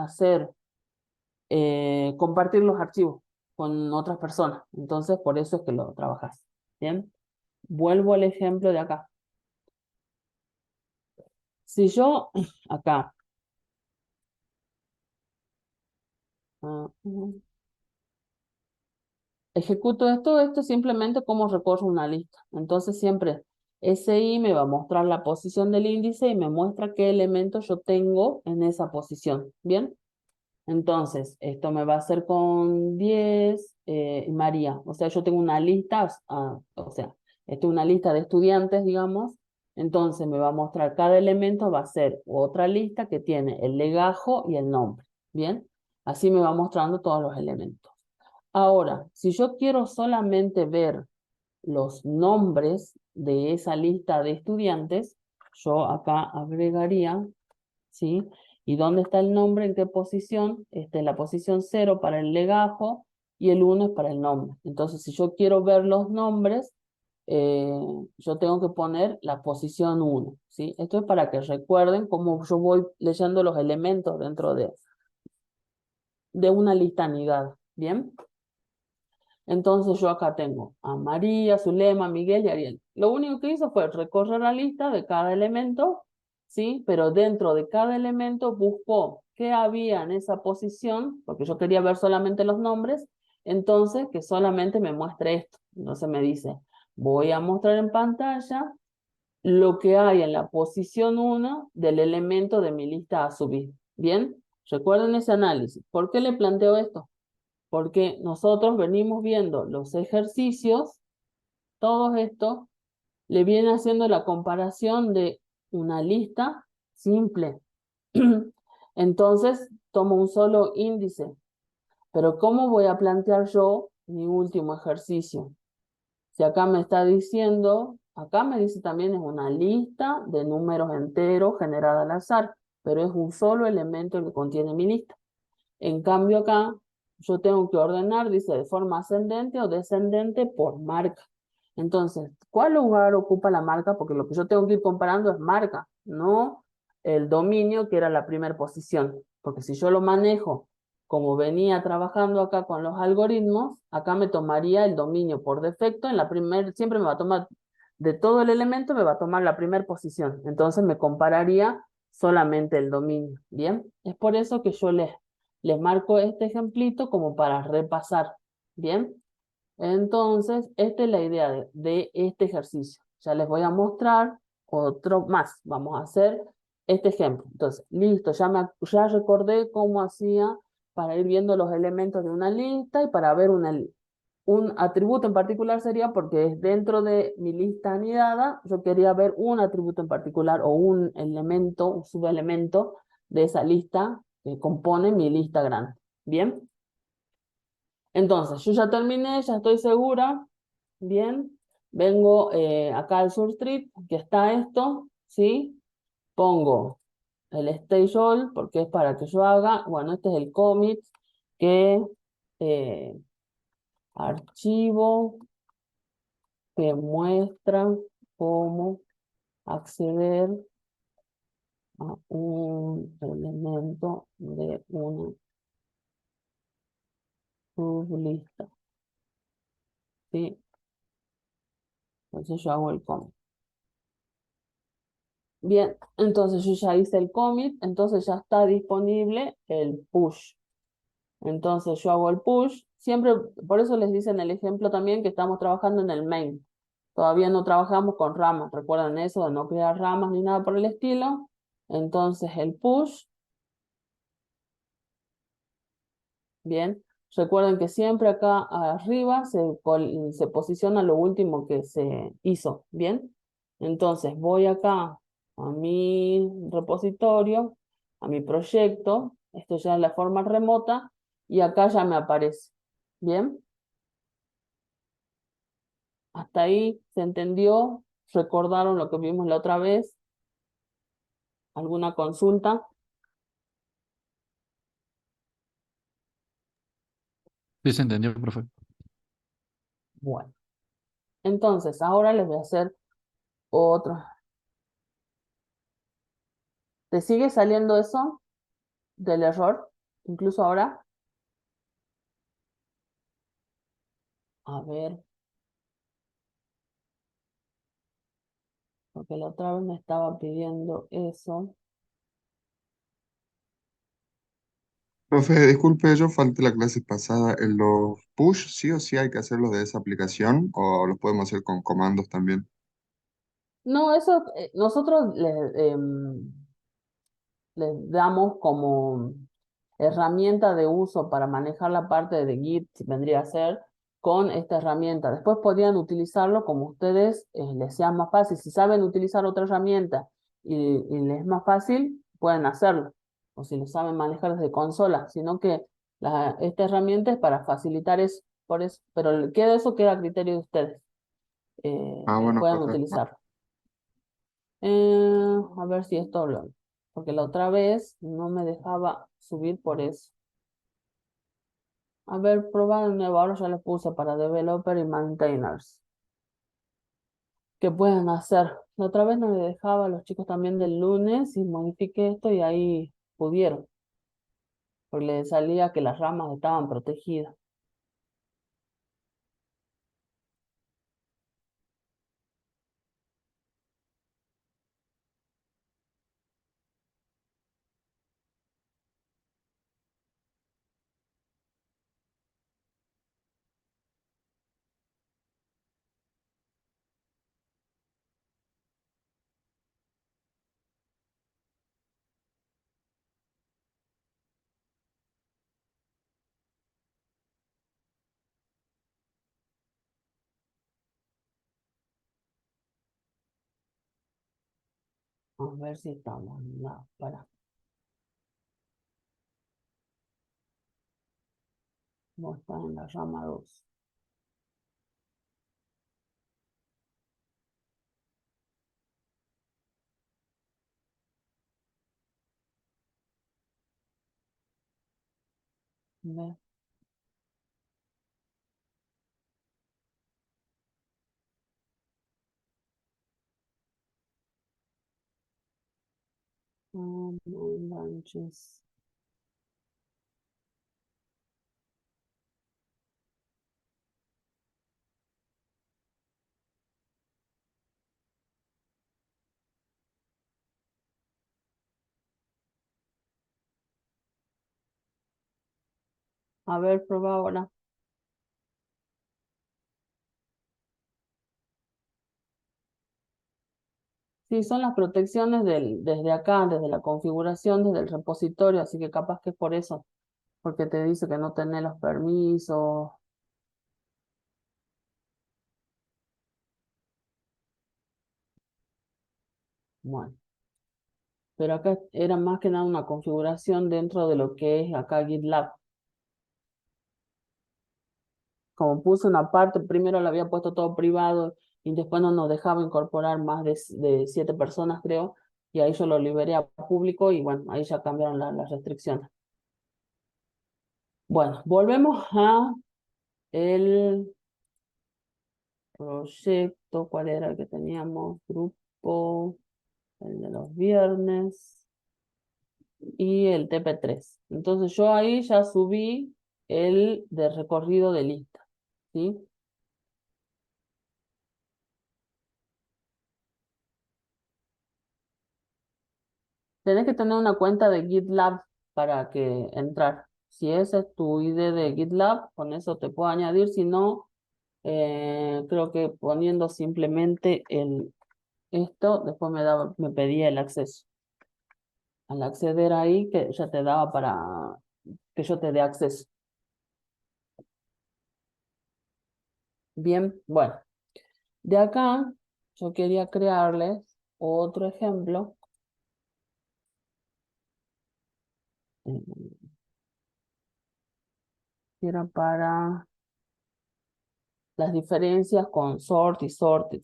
A: compartir los archivos con otras personas. Entonces, por eso es que lo trabajas. Bien, vuelvo al ejemplo de acá. Si yo, acá, ah, ejecuto esto es simplemente como recorro una lista. Entonces, siempre SI me va a mostrar la posición del índice y me muestra qué elementos yo tengo en esa posición. Bien. Entonces, esto me va a hacer con 10 María. O sea, yo tengo una lista, o sea, esto es una lista de estudiantes, digamos. Entonces, me va a mostrar cada elemento, va a ser otra lista que tiene el legajo y el nombre. ¿Bien? Así me va mostrando todos los elementos. Ahora, si yo quiero solamente ver los nombres de esa lista de estudiantes, yo acá agregaría, ¿sí? ¿Y dónde está el nombre? ¿En qué posición? La posición 0 para el legajo y el 1 es para el nombre. Entonces, si yo quiero ver los nombres, eh, yo tengo que poner la posición 1, ¿sí? Esto es para que recuerden cómo yo voy leyendo los elementos dentro de una listanidad, ¿bien? Entonces yo acá tengo a María, Zulema, Miguel y Ariel. Lo único que hizo fue recorrer la lista de cada elemento, ¿sí? Pero dentro de cada elemento buscó qué había en esa posición, porque yo quería ver solamente los nombres, entonces que solamente me muestre esto. Entonces me dice, voy a mostrar en pantalla lo que hay en la posición 1 del elemento de mi lista a subir. ¿Bien? Recuerden ese análisis. ¿Por qué le planteo esto? Porque nosotros venimos viendo los ejercicios, todos estos, le viene haciendo la comparación de una lista simple. Entonces, tomo un solo índice. Pero ¿cómo voy a plantear yo mi último ejercicio? Si acá me está diciendo, acá me dice también es una lista de números enteros generada al azar, pero es un solo elemento el que contiene mi lista. En cambio acá, yo tengo que ordenar, dice, de forma ascendente o descendente por marca. Entonces, ¿cuál lugar ocupa la marca? Porque lo que yo tengo que ir comparando es marca, no el dominio que era la primera posición. Porque si yo lo manejo como venía trabajando acá con los algoritmos, acá me tomaría el dominio por defecto. En la primera, siempre me va a tomar, de todo el elemento, me va a tomar la primera posición. Entonces me compararía solamente el dominio. Bien, es por eso que yo les marco este ejemplito como para repasar. Bien, entonces esta es la idea de este ejercicio. Ya les voy a mostrar otro más. Vamos a hacer este ejemplo. Entonces, listo, ya recordé cómo hacía para ir viendo los elementos de una lista y para ver un atributo en particular sería porque es dentro de mi lista anidada, yo quería ver un atributo en particular o un elemento, un subelemento de esa lista que compone mi lista grande. Bien, entonces yo ya terminé, ya estoy segura. Bien, vengo acá al subscript, que está esto, ¿sí? Pongo el stage all porque es para que yo haga, bueno, este es el commit que eh, archivo que muestra cómo acceder a un elemento de una sublista, ¿sí? Entonces yo hago el commit. Bien, entonces yo ya hice el commit, entonces ya está disponible el push. Entonces yo hago el push, siempre, por eso les dice en el ejemplo también que estamos trabajando en el main. Todavía no trabajamos con ramas, recuerdan eso de no crear ramas ni nada por el estilo. Entonces el push, bien, recuerden que siempre acá arriba se posiciona lo último que se hizo, bien. Entonces voy acá a mi repositorio, a mi proyecto, esto ya es la forma remota, y acá ya me aparece, bien. Hasta ahí se entendió, recordaron lo que vimos la otra vez, alguna consulta.
B: Sí, se entendió, profe.
A: Bueno, entonces ahora les voy a hacer otro. ¿Te sigue saliendo eso del error? Incluso ahora. A ver, porque la otra vez me estaba pidiendo eso.
C: Profe, disculpe, yo falté la clase pasada. ¿En los push sí o sí hay que hacerlos de esa aplicación o los podemos hacer con comandos también?
A: No, eso nosotros les damos como herramienta de uso para manejar la parte de Git, si vendría a ser, con esta herramienta. Después podrían utilizarlo como ustedes les sea más fácil. Si saben utilizar otra herramienta y les es más fácil, pueden hacerlo. O si lo saben manejar desde consola, sino que esta herramienta es para facilitar eso, por eso. Pero queda eso queda a criterio de ustedes.
C: Ah, bueno,
A: Pueden
C: profe.
A: utilizarlo. A ver si esto lo... Porque la otra vez no me dejaba subir por eso. A ver, probar de nuevo. Ahora ya le puse para developer y maintainers. ¿Qué pueden hacer? La otra vez no me dejaba a los chicos también del lunes y modifiqué esto y ahí pudieron. Porque les salía que las ramas estaban protegidas. A ver si estamos. No, no está en la rama 2. Ve. No enganches. A ver, prueba ahora. Sí, son las protecciones desde acá, desde la configuración, desde el repositorio, así que capaz que es por eso, porque te dice que no tenés los permisos. Bueno, pero acá era más que nada una configuración dentro de lo que es acá GitLab. Como puse una parte, primero lo había puesto todo privado y después no nos dejaba incorporar más de 7 personas, creo, y ahí yo lo liberé a público y bueno, ahí ya cambiaron las restricciones. Bueno, volvemos a el proyecto, ¿cuál era el que teníamos? Grupo, el de los viernes y el TP3. Entonces yo ahí ya subí el de recorrido de lista, ¿sí? Tenés que tener una cuenta de GitLab para que entrar. Si esa es tu ID de GitLab, con eso te puedo añadir. Si no, creo que poniendo simplemente esto, después me pedía el acceso. Al acceder ahí, que ya te daba para que yo te dé acceso. Bien, bueno, de acá yo quería crearles otro ejemplo. Que era para las diferencias con sort y sorted,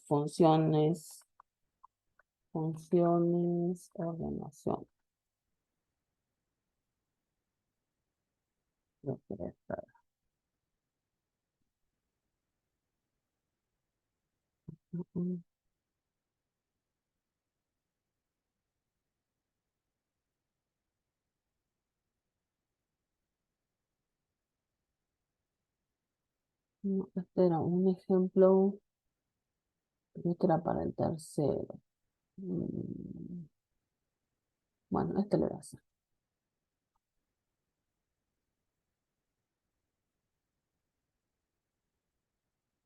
A: ordenación. Creo que era esta. Mm, no, este era un ejemplo, este era para el tercero. Bueno, este lo voy a hacer.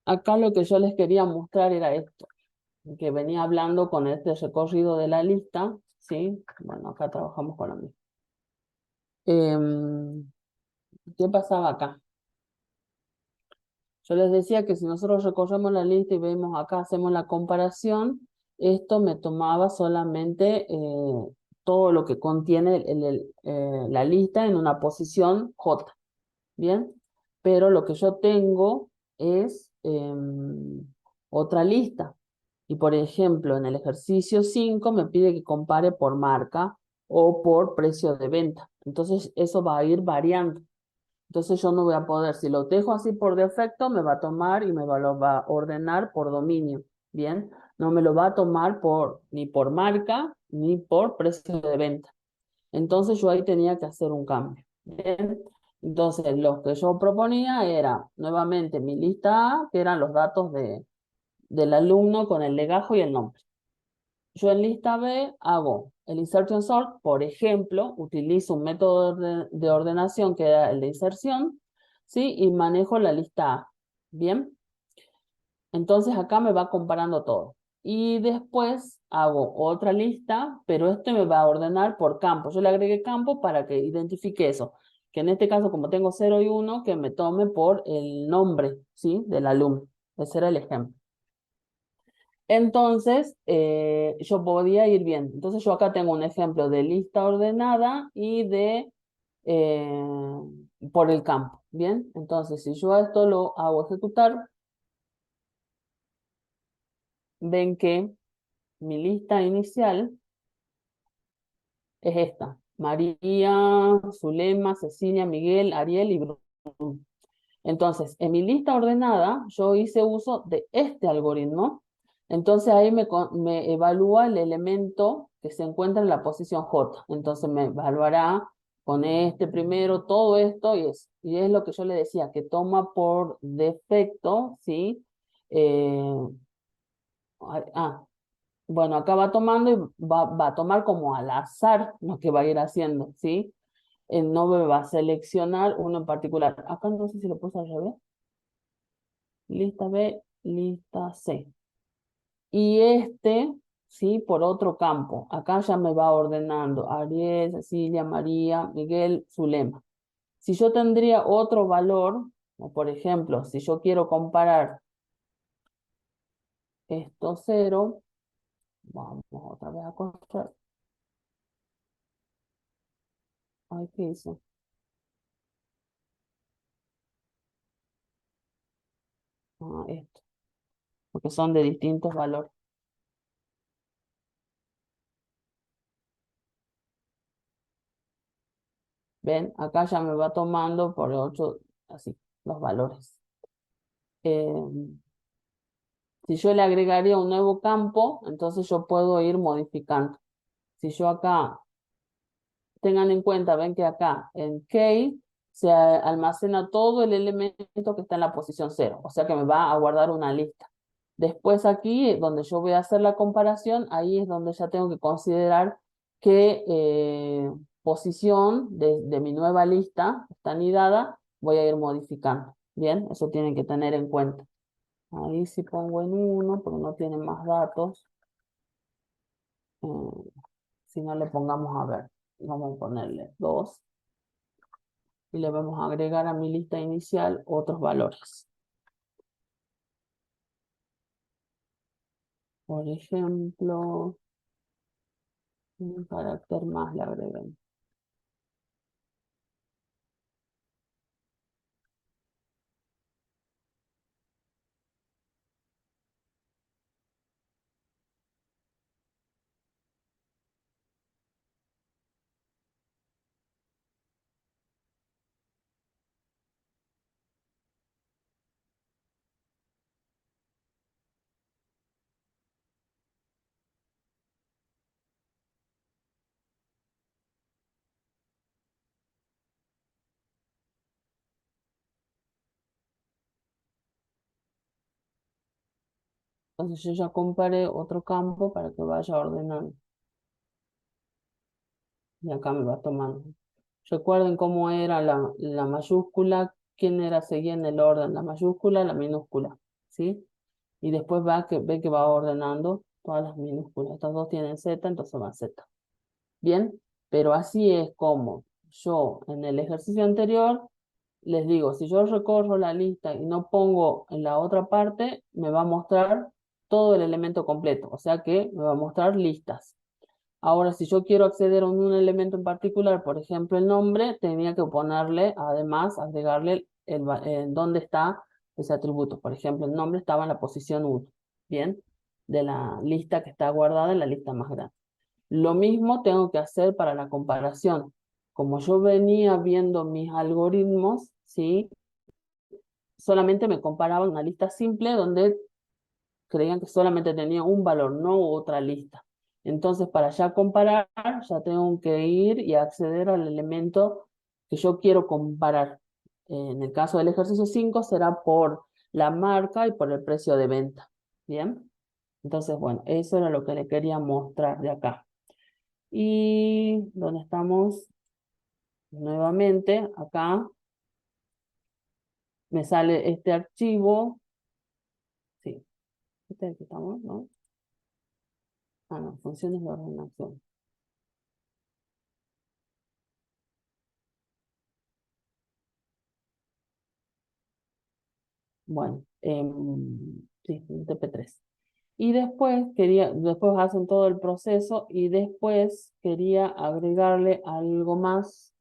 A: Acá lo que yo les quería mostrar era esto, que venía hablando con este recorrido de la lista, ¿sí? Bueno, acá trabajamos con lo mismo. ¿Qué pasaba acá? Yo les decía que si nosotros recorremos la lista y vemos acá, hacemos la comparación, esto me tomaba solamente todo lo que contiene la lista en una posición J, ¿bien? Pero lo que yo tengo es otra lista. Y por ejemplo, en el ejercicio 5 me pide que compare por marca o por precio de venta. Entonces eso va a ir variando. Entonces yo no voy a poder, si lo dejo así por defecto, me va a tomar y lo va a ordenar por dominio, ¿bien? No me lo va a tomar ni por marca ni por precio de venta. Entonces yo ahí tenía que hacer un cambio, ¿bien? Entonces lo que yo proponía era nuevamente mi lista A, que eran los datos del alumno con el legajo y el nombre. Yo en lista B hago el insertion sort, por ejemplo, utilizo un método de ordenación que era el de inserción, ¿sí? Y manejo la lista A, ¿bien? Entonces acá me va comparando todo. Y después hago otra lista, pero este me va a ordenar por campo. Yo le agregué campo para que identifique eso. Que en este caso, como tengo 0 y 1, que me tome por el nombre, ¿sí? Del alumno. Ese era el ejemplo. Entonces, yo podía ir bien. Entonces, yo acá tengo un ejemplo de lista ordenada y eh, por el campo. Bien, entonces, si yo esto lo hago ejecutar, ven que mi lista inicial es esta. María, Zulema, Cecilia, Miguel, Ariel y Bruno. Entonces, en mi lista ordenada, yo hice uso de este algoritmo. Entonces, ahí me evalúa el elemento que se encuentra en la posición J. Entonces, me evaluará con este primero todo esto y es lo que yo le decía, que toma por defecto, ¿sí? Eh, bueno, acá va tomando y va a tomar como al azar lo que va a ir haciendo, ¿sí? no me va a seleccionar uno en particular. Acá no sé si lo puse al revés. Lista B, lista C. Y sí, por otro campo. Acá ya me va ordenando Ariel, Cecilia, María, Miguel, Zulema. Si yo tendría otro valor, o por ejemplo, si yo quiero comparar esto 0, vamos otra vez a construir. Ay, ¿qué hizo? Esto, porque son de distintos valores. ¿Ven? Acá ya me va tomando por 8, así, los valores. Si yo le agregaría un nuevo campo, entonces yo puedo ir modificando. Si yo acá, tengan en cuenta, ven que acá en key se almacena todo el elemento que está en la posición 0, o sea que me va a guardar una lista. Después aquí, donde yo voy a hacer la comparación, ahí es donde ya tengo que considerar qué posición de mi nueva lista está anidada, voy a ir modificando. Bien, eso tienen que tener en cuenta. Ahí sí pongo en 1 porque no tiene más datos. Si no le pongamos a ver, vamos a ponerle 2 y le vamos a agregar a mi lista inicial otros valores. Por ejemplo, un carácter más le agregué. Entonces yo ya comparé otro campo para que vaya ordenando. Y acá me va tomando. Recuerden cómo era la mayúscula, quién era, seguía en el orden, la mayúscula, la minúscula, ¿sí? Y después ve que va ordenando todas las minúsculas. Estas dos tienen Z, entonces va Z. Bien, pero así es como yo en el ejercicio anterior les digo, si yo recorro la lista y no pongo en la otra parte, me va a mostrar todo el elemento completo, o sea que me va a mostrar listas. Ahora, si yo quiero acceder a un elemento en particular, por ejemplo, el nombre, tenía que ponerle, además, agregarle dónde está ese atributo. Por ejemplo, el nombre estaba en la posición 1, ¿bien? De la lista que está guardada en la lista más grande. Lo mismo tengo que hacer para la comparación. Como yo venía viendo mis algoritmos, ¿sí? Solamente me comparaban una lista simple donde creían que solamente tenía un valor, no otra lista. Entonces, para ya comparar, ya tengo que ir y acceder al elemento que yo quiero comparar. En el caso del ejercicio 5 será por la marca y por el precio de venta. ¿Bien? Entonces, bueno, eso era lo que le quería mostrar de acá. Y donde estamos nuevamente, acá me sale este archivo. Sí, este es el que estamos, ¿no? Ah, no, funciones de ordenación. Bueno, sí, un TP3. Y después hacen todo el proceso y después quería agregarle algo más.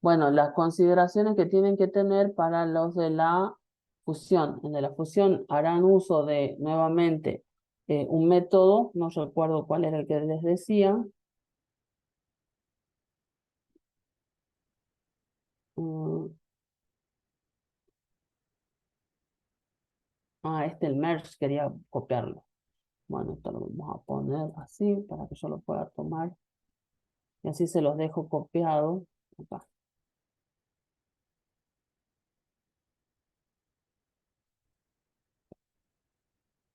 A: Bueno, las consideraciones que tienen que tener para los de la fusión. En de la fusión harán uso de, nuevamente, un método, no recuerdo cuál era el que les decía. Mm, el merge quería copiarlo. Bueno, esto lo vamos a poner así para que yo lo pueda tomar. Y así se los dejo copiado acá.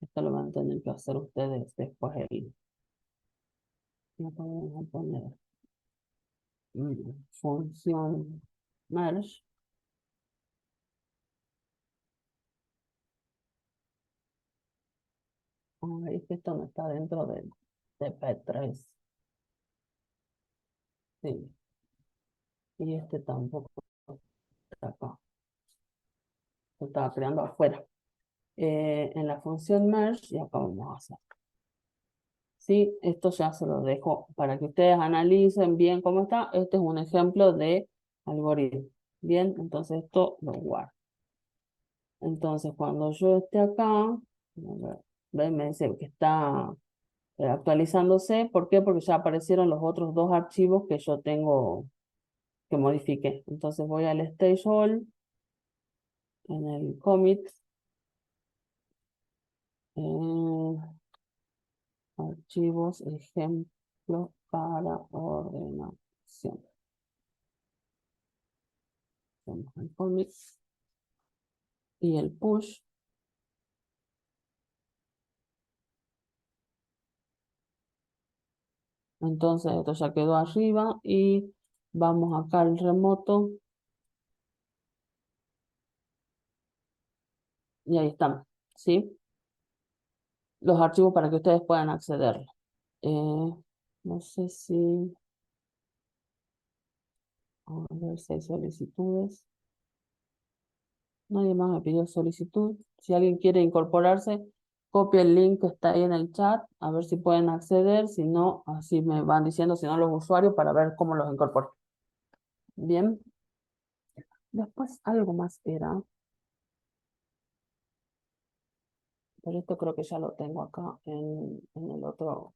A: Esto lo van a tener que hacer ustedes después. Lo vamos a poner. función merge. Es que esto no está dentro de P3. Sí. Y este tampoco está acá. Lo estaba creando afuera. En la función merge, y acá vamos a hacer. Sí, esto ya se lo dejo para que ustedes analicen bien cómo está. Este es un ejemplo de algoritmo. Bien, entonces esto lo guardo. Entonces, cuando yo esté acá, a ver, ¿ven? Me dice que está actualizándose. ¿Por qué? Porque ya aparecieron los otros dos archivos que yo tengo que modifiqué. Entonces voy al stage all, en el commit, archivos, ejemplo para ordenación. Hacemos el commit y el push. Entonces esto ya quedó arriba y vamos acá al remoto y ahí están, ¿sí? Los archivos para que ustedes puedan acceder. No sé si... A ver si hay solicitudes. Nadie más me pidió solicitud. Si alguien quiere incorporarse, copia el link que está ahí en el chat, a ver si pueden acceder. Si no, así me van diciendo, si no, los usuarios para ver cómo los incorporo. Bien. Después algo más era, pero esto creo que ya lo tengo acá en el otro.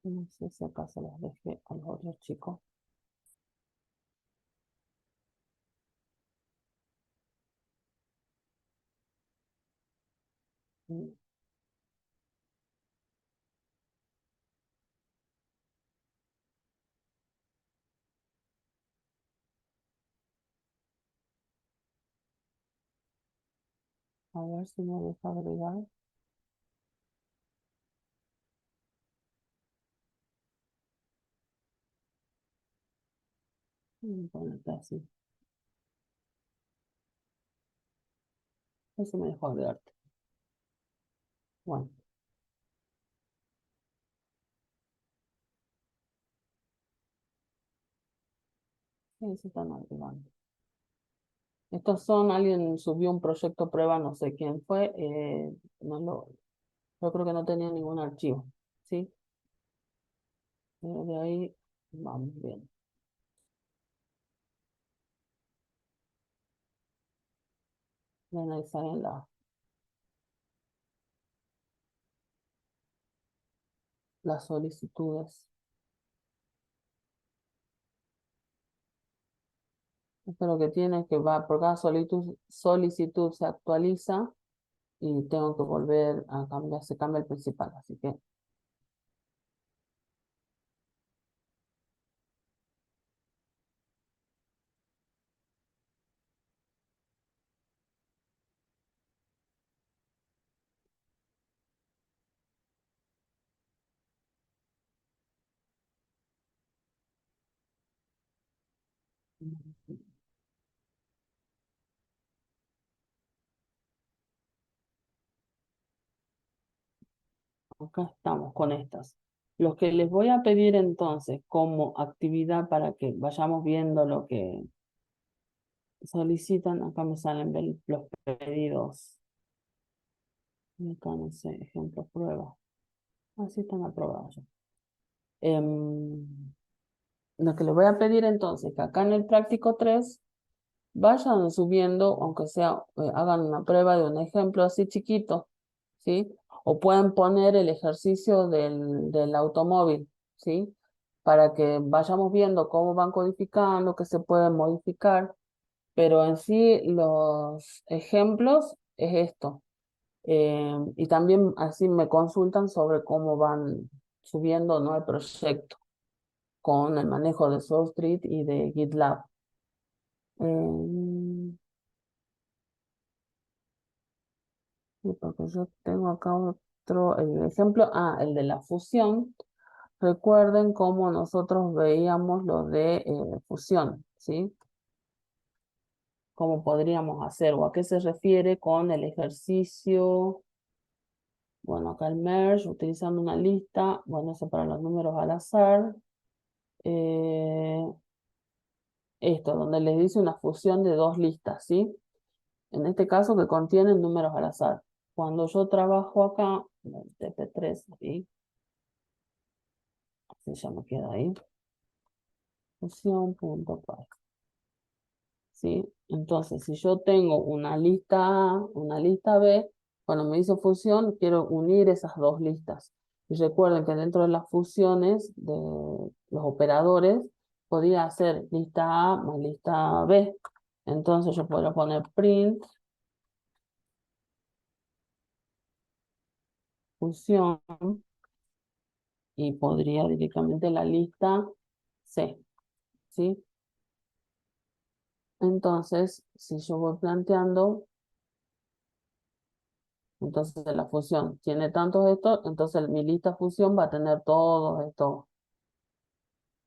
A: No sé si acá se los dejé a los otros chicos. Mm, A ver si me deja agregar. Ponerte así. Eso me dejó agregarte. Bueno, sí, se están agregando. Estos son, alguien subió un proyecto prueba, no sé quién fue, yo creo que no tenía ningún archivo, ¿sí? De ahí vamos bien. Ven, ahí salen las solicitudes. Esto lo que tiene es que va por cada solicitud se actualiza y tengo que volver a cambiar, se cambia el principal, así que acá estamos con estas. Los que les voy a pedir entonces como actividad para que vayamos viendo lo que solicitan, acá me salen los pedidos. Acá no sé, ejemplo, prueba. Así están aprobados ya. Lo que les voy a pedir entonces, que acá en el práctico 3 vayan subiendo, aunque sea, hagan una prueba de un ejemplo así chiquito, ¿sí? O pueden poner el ejercicio del automóvil, ¿sí? Para que vayamos viendo cómo van codificando, qué se puede modificar, pero en sí los ejemplos es esto. Y también así me consultan sobre cómo van subiendo, ¿no? El proyecto con el manejo de SourceTree y de GitLab. Eh, Sí, porque yo tengo acá otro ejemplo. Ah, el de la fusión. Recuerden cómo nosotros veíamos lo de fusión, ¿sí? ¿Cómo podríamos hacer o a qué se refiere con el ejercicio? Bueno, acá el merge, utilizando una lista. Bueno, eso para los números al azar. Eh, Esto, donde les dice una fusión de dos listas, ¿sí? En este caso que contienen números al azar. Cuando yo trabajo acá, en el TP3, ¿sí? Así ya me queda ahí. Fusión.py. ¿Sí? Entonces, si yo tengo una lista A, una lista B, cuando me dice fusión, quiero unir esas dos listas. Y recuerden que dentro de las fusiones de los operadores, podía hacer lista A más lista B. Entonces yo podría poner print fusión y podría directamente la lista C, ¿sí? Entonces, si yo voy planteando, entonces la fusión tiene tantos estos, entonces mi lista fusión va a tener todos estos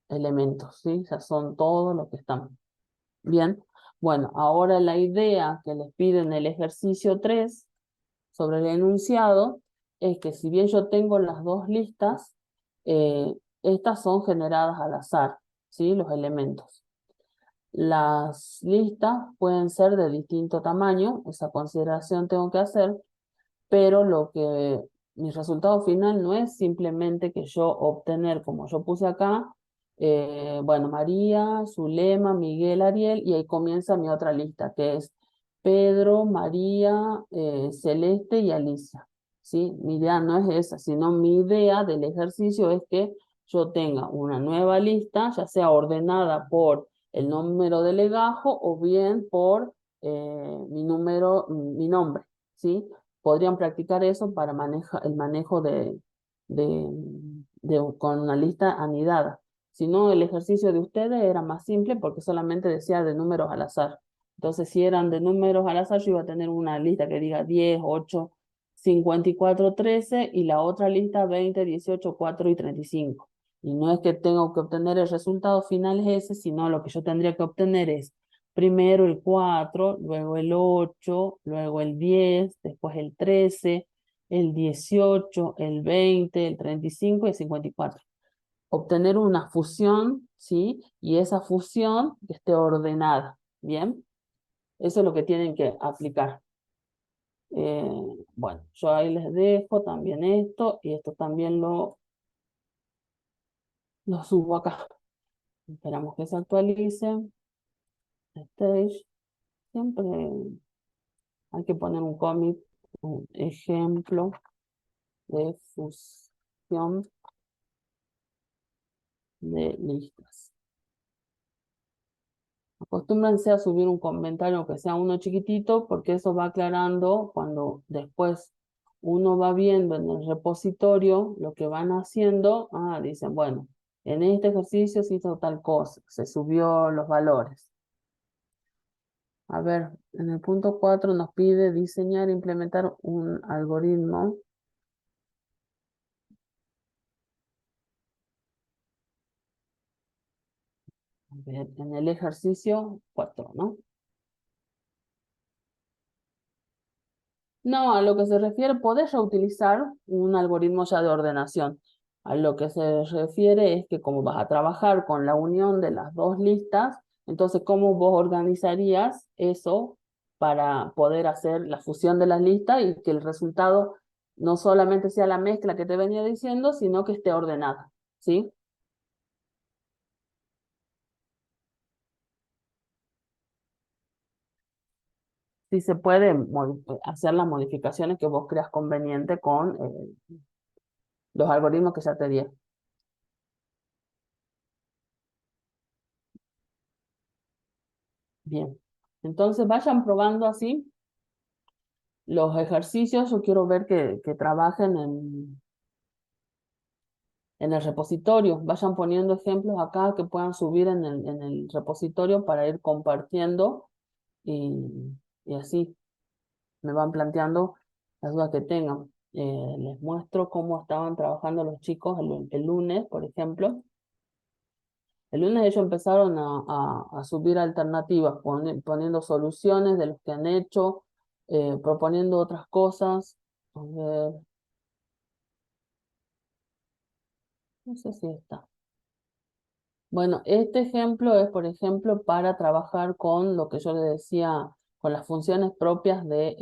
A: elementos, ¿sí? O sea, son todos los que están. Bien, bueno, ahora la idea que les pide en el ejercicio 3 sobre el enunciado es que si bien yo tengo las dos listas, estas son generadas al azar, ¿sí? Los elementos. Las listas pueden ser de distinto tamaño, esa consideración tengo que hacer, pero mi resultado final no es simplemente que yo obtener, como yo puse acá, bueno, María, Zulema, Miguel, Ariel, y ahí comienza mi otra lista, que es Pedro, María, Celeste y Alicia, ¿sí? Mi idea no es esa, sino mi idea del ejercicio es que yo tenga una nueva lista, ya sea ordenada por el número de legajo o bien por mi nombre, ¿sí? Podrían practicar eso para el manejo con una lista anidada. Si no, el ejercicio de ustedes era más simple porque solamente decía de números al azar. Entonces, si eran de números al azar, yo iba a tener una lista que diga 10, 8, 54, 13 y la otra lista 20, 18, 4 y 35. Y no es que tengo que obtener el resultado final es ese, sino lo que yo tendría que obtener es primero el 4, luego el 8, luego el 10, después el 13, el 18, el 20, el 35 y el 54. Obtener una fusión, ¿sí? Y esa fusión que esté ordenada, ¿bien? Eso es lo que tienen que aplicar. Bueno, yo ahí les dejo también esto y esto también lo subo acá. Esperamos que se actualice. Stage. Siempre hay que poner un commit, un ejemplo de fusión de listas. Acostúmbrense a subir un comentario, aunque sea uno chiquitito, porque eso va aclarando cuando después uno va viendo en el repositorio lo que van haciendo. Dicen, bueno, en este ejercicio se hizo tal cosa, se subió los valores. A ver, en el punto 4 nos pide diseñar e implementar un algoritmo. A ver, en el ejercicio 4, ¿no? No, a lo que se refiere, podés reutilizar un algoritmo ya de ordenación. A lo que se refiere es que como vas a trabajar con la unión de las dos listas, entonces cómo vos organizarías eso para poder hacer la fusión de las listas y que el resultado no solamente sea la mezcla que te venía diciendo, sino que esté ordenada, ¿sí? Sí se puede hacer las modificaciones que vos creas conveniente con los algoritmos que ya te di. Bien, entonces vayan probando así los ejercicios. Yo quiero ver que trabajen en el repositorio. Vayan poniendo ejemplos acá que puedan subir en el repositorio para ir compartiendo y así me van planteando las dudas que tengan. Les muestro cómo estaban trabajando los chicos el lunes, por ejemplo. El lunes ellos empezaron a subir alternativas, poniendo soluciones de los que han hecho, proponiendo otras cosas. A ver, no sé si está. Bueno, este ejemplo es, por ejemplo, para trabajar con lo que yo les decía, con las funciones propias de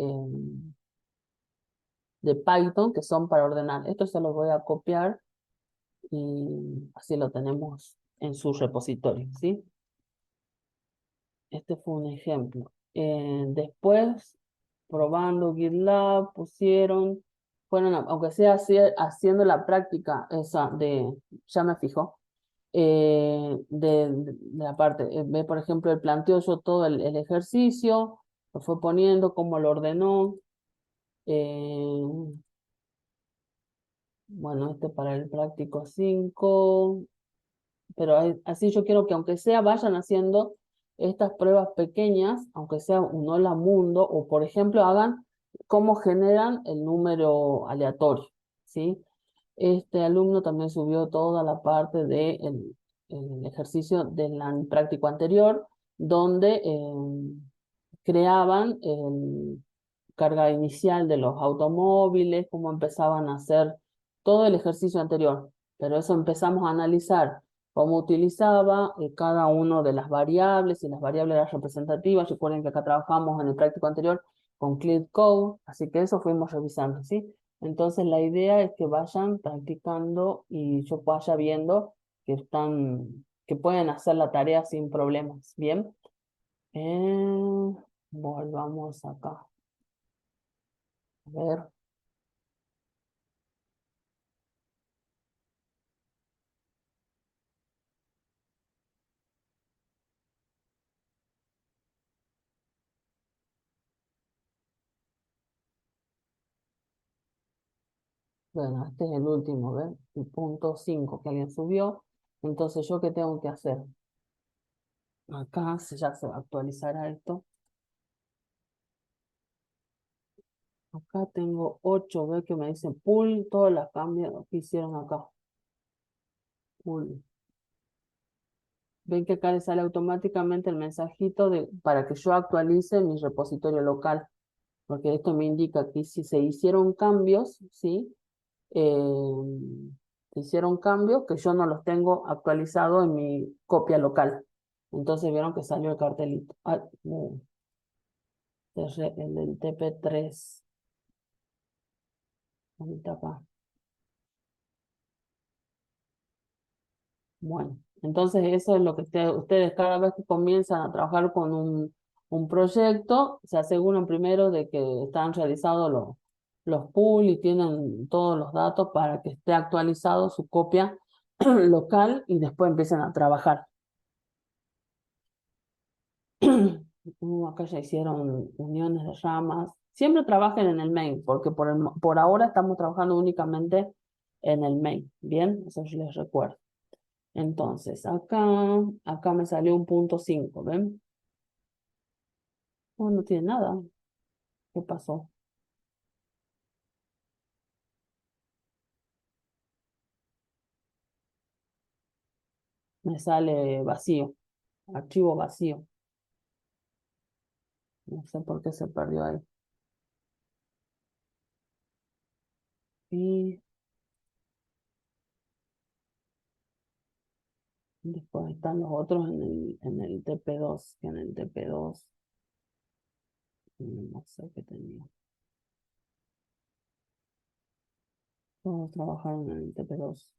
A: Python, que son para ordenar. Esto se lo voy a copiar y así lo tenemos en su repositorio, ¿sí? Este fue un ejemplo. Después, probando GitLab, fueron, aunque sea haciendo la práctica esa ya me fijo, de la parte, ve por ejemplo, él planteó yo todo el ejercicio, lo fue poniendo, cómo lo ordenó. eh, bueno, este para el práctico 5. Pero así yo quiero que aunque sea vayan haciendo estas pruebas pequeñas, aunque sea un hola mundo, o por ejemplo hagan cómo generan el número aleatorio, ¿sí? Este alumno también subió toda la parte del el ejercicio del práctico anterior, donde creaban el carga inicial de los automóviles, cómo empezaban a hacer todo el ejercicio anterior. Pero eso empezamos a analizar cómo utilizaba cada una de las variables, y las variables eran representativas. Recuerden que acá trabajamos en el práctico anterior con Clean Code, así que eso fuimos revisando, ¿sí? Entonces la idea es que vayan practicando y yo vaya viendo que pueden hacer la tarea sin problemas, ¿bien? Volvamos acá. A ver. Bueno, este es el último, ¿ven? El punto 5 que alguien subió. Entonces, ¿yo qué tengo que hacer? Acá ya se actualizará esto. Acá tengo 8, ¿ve? Que me dice pull, todos los cambios que hicieron acá. Pull. Ven que acá le sale automáticamente el mensajito para que yo actualice mi repositorio local. Porque esto me indica que si se hicieron cambios, ¿sí? Se hicieron cambios que yo no los tengo actualizados en mi copia local. Entonces vieron que salió el cartelito. No, el del TP3. Ahorita acá. Bueno, entonces eso es lo que ustedes cada vez que comienzan a trabajar con un proyecto, se aseguran primero de que están realizados los pools y tienen todos los datos para que esté actualizado su copia local y después empiecen a trabajar. Acá ya hicieron uniones de ramas. Siempre trabajen en el main, porque por ahora estamos trabajando únicamente en el main. Bien, eso yo les recuerdo. Entonces, acá me salió un punto 5, ¿ven? Oh, no tiene nada. ¿Qué pasó? Me sale vacío, archivo vacío. No sé por qué se perdió ahí. Y después están los otros en el TP2, que en el TP2 no sé qué tenía. Todos trabajaron en el TP2.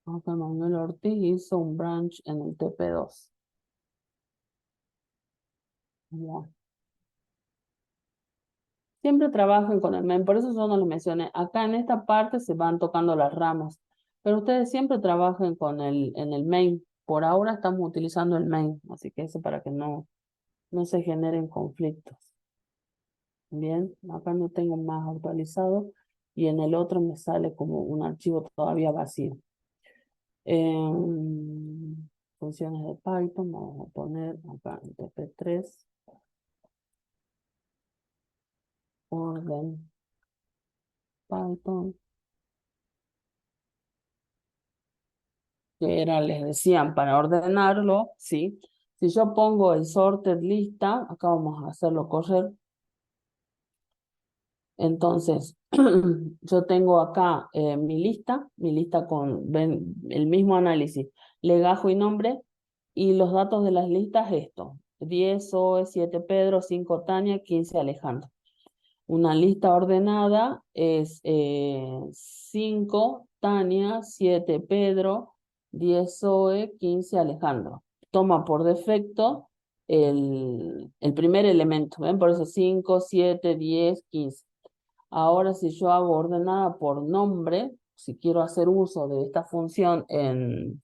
A: Acá Manuel Ortiz hizo un branch en el TP2. Bueno. Siempre trabajen con el main, por eso yo no lo mencioné. Acá en esta parte se van tocando las ramas, pero ustedes siempre trabajen en el main. Por ahora estamos utilizando el main, así que eso para que no se generen conflictos. Bien, acá no tengo más actualizado. y en el otro me sale como un archivo todavía vacío. Funciones de Python, vamos a poner acá en TP3, orden Python, que era, les decían, para ordenarlo, ¿sí? Si yo pongo el sorted lista, acá vamos a hacerlo correr. Entonces, yo tengo acá mi lista con el mismo análisis, legajo y nombre, y los datos de las listas esto, 10 Zoe, 7 Pedro, 5 Tania, 15 Alejandro. Una lista ordenada es 5 Tania, 7 Pedro, 10 Zoe, 15 Alejandro. Toma por defecto el primer elemento, ¿ven? Por eso 5, 7, 10, 15. Ahora, si yo hago ordenada por nombre, si quiero hacer uso de esta función en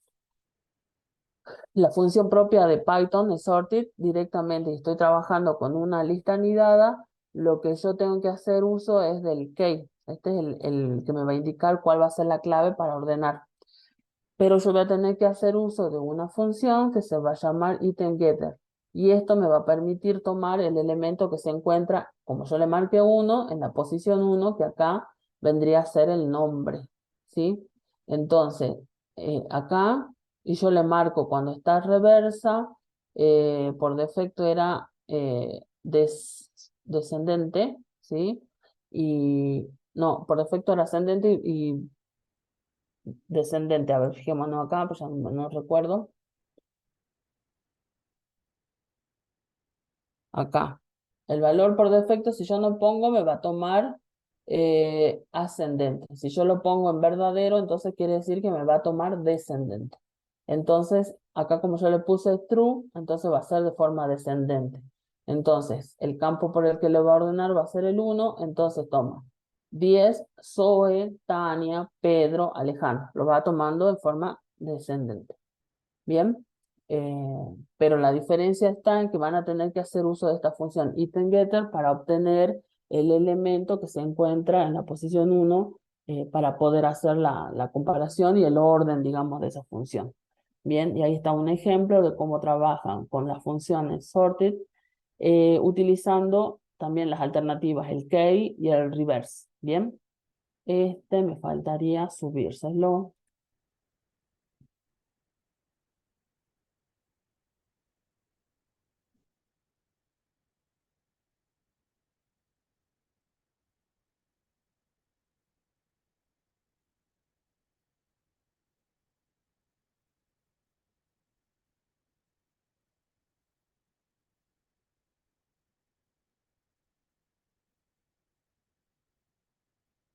A: la función propia de Python, de sorted, directamente, y estoy trabajando con una lista anidada, lo que yo tengo que hacer uso es del key. Este es el que me va a indicar cuál va a ser la clave para ordenar. Pero yo voy a tener que hacer uso de una función que se va a llamar itemGetter. Y esto me va a permitir tomar el elemento que se encuentra, como yo le marqué 1, en la posición 1, que acá vendría a ser el nombre. ¿Sí? Entonces, acá, y yo le marco cuando está reversa, por defecto era descendente, ¿sí? Y no, por defecto era ascendente y descendente. A ver, fijémonos acá, pues ya no recuerdo. Acá. El valor por defecto, si yo no pongo, me va a tomar ascendente. Si yo lo pongo en verdadero, entonces quiere decir que me va a tomar descendente. Entonces, acá como yo le puse true, entonces va a ser de forma descendente. Entonces, el campo por el que le va a ordenar va a ser el 1, entonces toma 10, Zoe, Tania, Pedro, Alejandro. Lo va tomando en forma descendente. Bien, pero la diferencia está en que van a tener que hacer uso de esta función itemGetter para obtener el elemento que se encuentra en la posición 1 para poder hacer la comparación y el orden, digamos, de esa función. Bien, y ahí está un ejemplo de cómo trabajan con las funciones sorted, utilizando también las alternativas, el key y el reverse. Bien, me faltaría subírselo.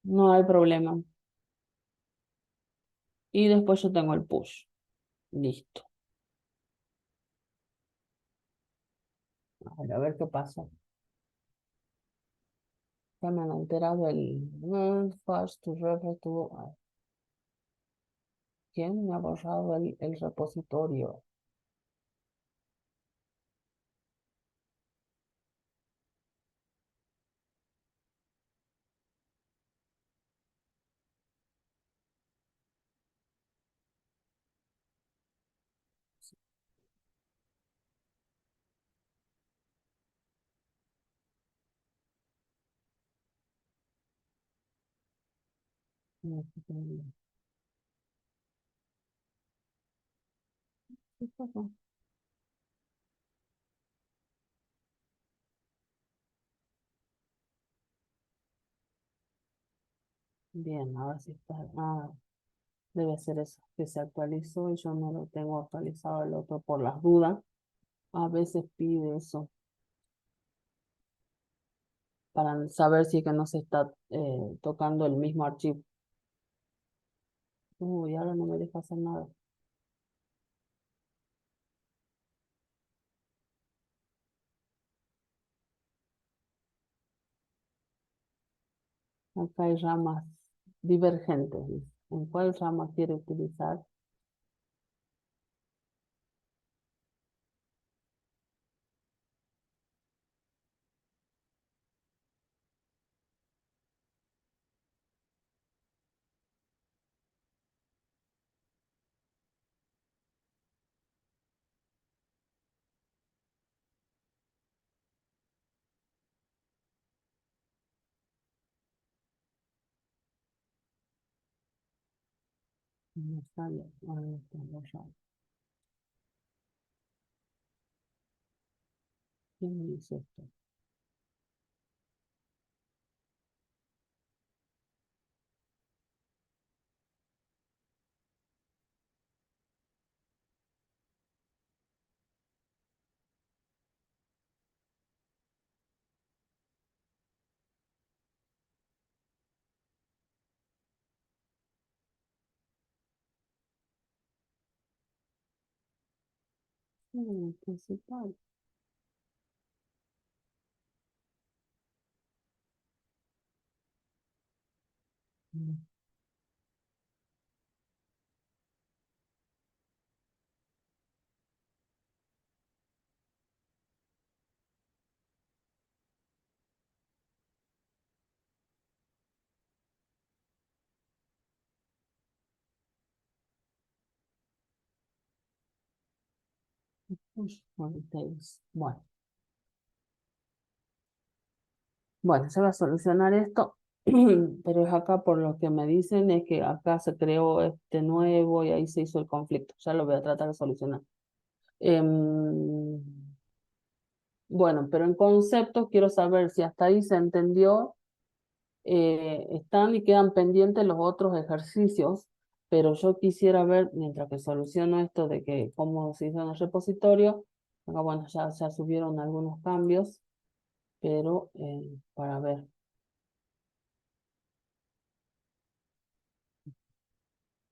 A: No hay problema. Y después yo tengo el push. Listo. A ver qué pasa. Ya me han alterado el fast to refer to. ¿Quién me ha borrado el repositorio? ¿Qué pasó? Bien, ahora sí está. Ah, debe ser eso, que se actualizó y yo no lo tengo actualizado el otro por las dudas. A veces pide eso para saber si es que no se está tocando el mismo archivo. Uy, ahora no me deja hacer nada. Acá hay ramas divergentes, dice. ¿En cuál rama quiere utilizar? No sale. Ahí está, ya. ¿Quién me dice esto? Principal. Mm, Details. Bueno, se va a solucionar esto, pero es acá por lo que me dicen es que acá se creó este nuevo y ahí se hizo el conflicto. Ya lo voy a tratar de solucionar. Em, bueno, pero en conceptos quiero saber si hasta ahí se entendió. Están y quedan pendientes los otros ejercicios, pero yo quisiera ver, mientras que soluciono esto de que cómo se hizo en el repositorio, acá, bueno, ya subieron algunos cambios, pero para ver.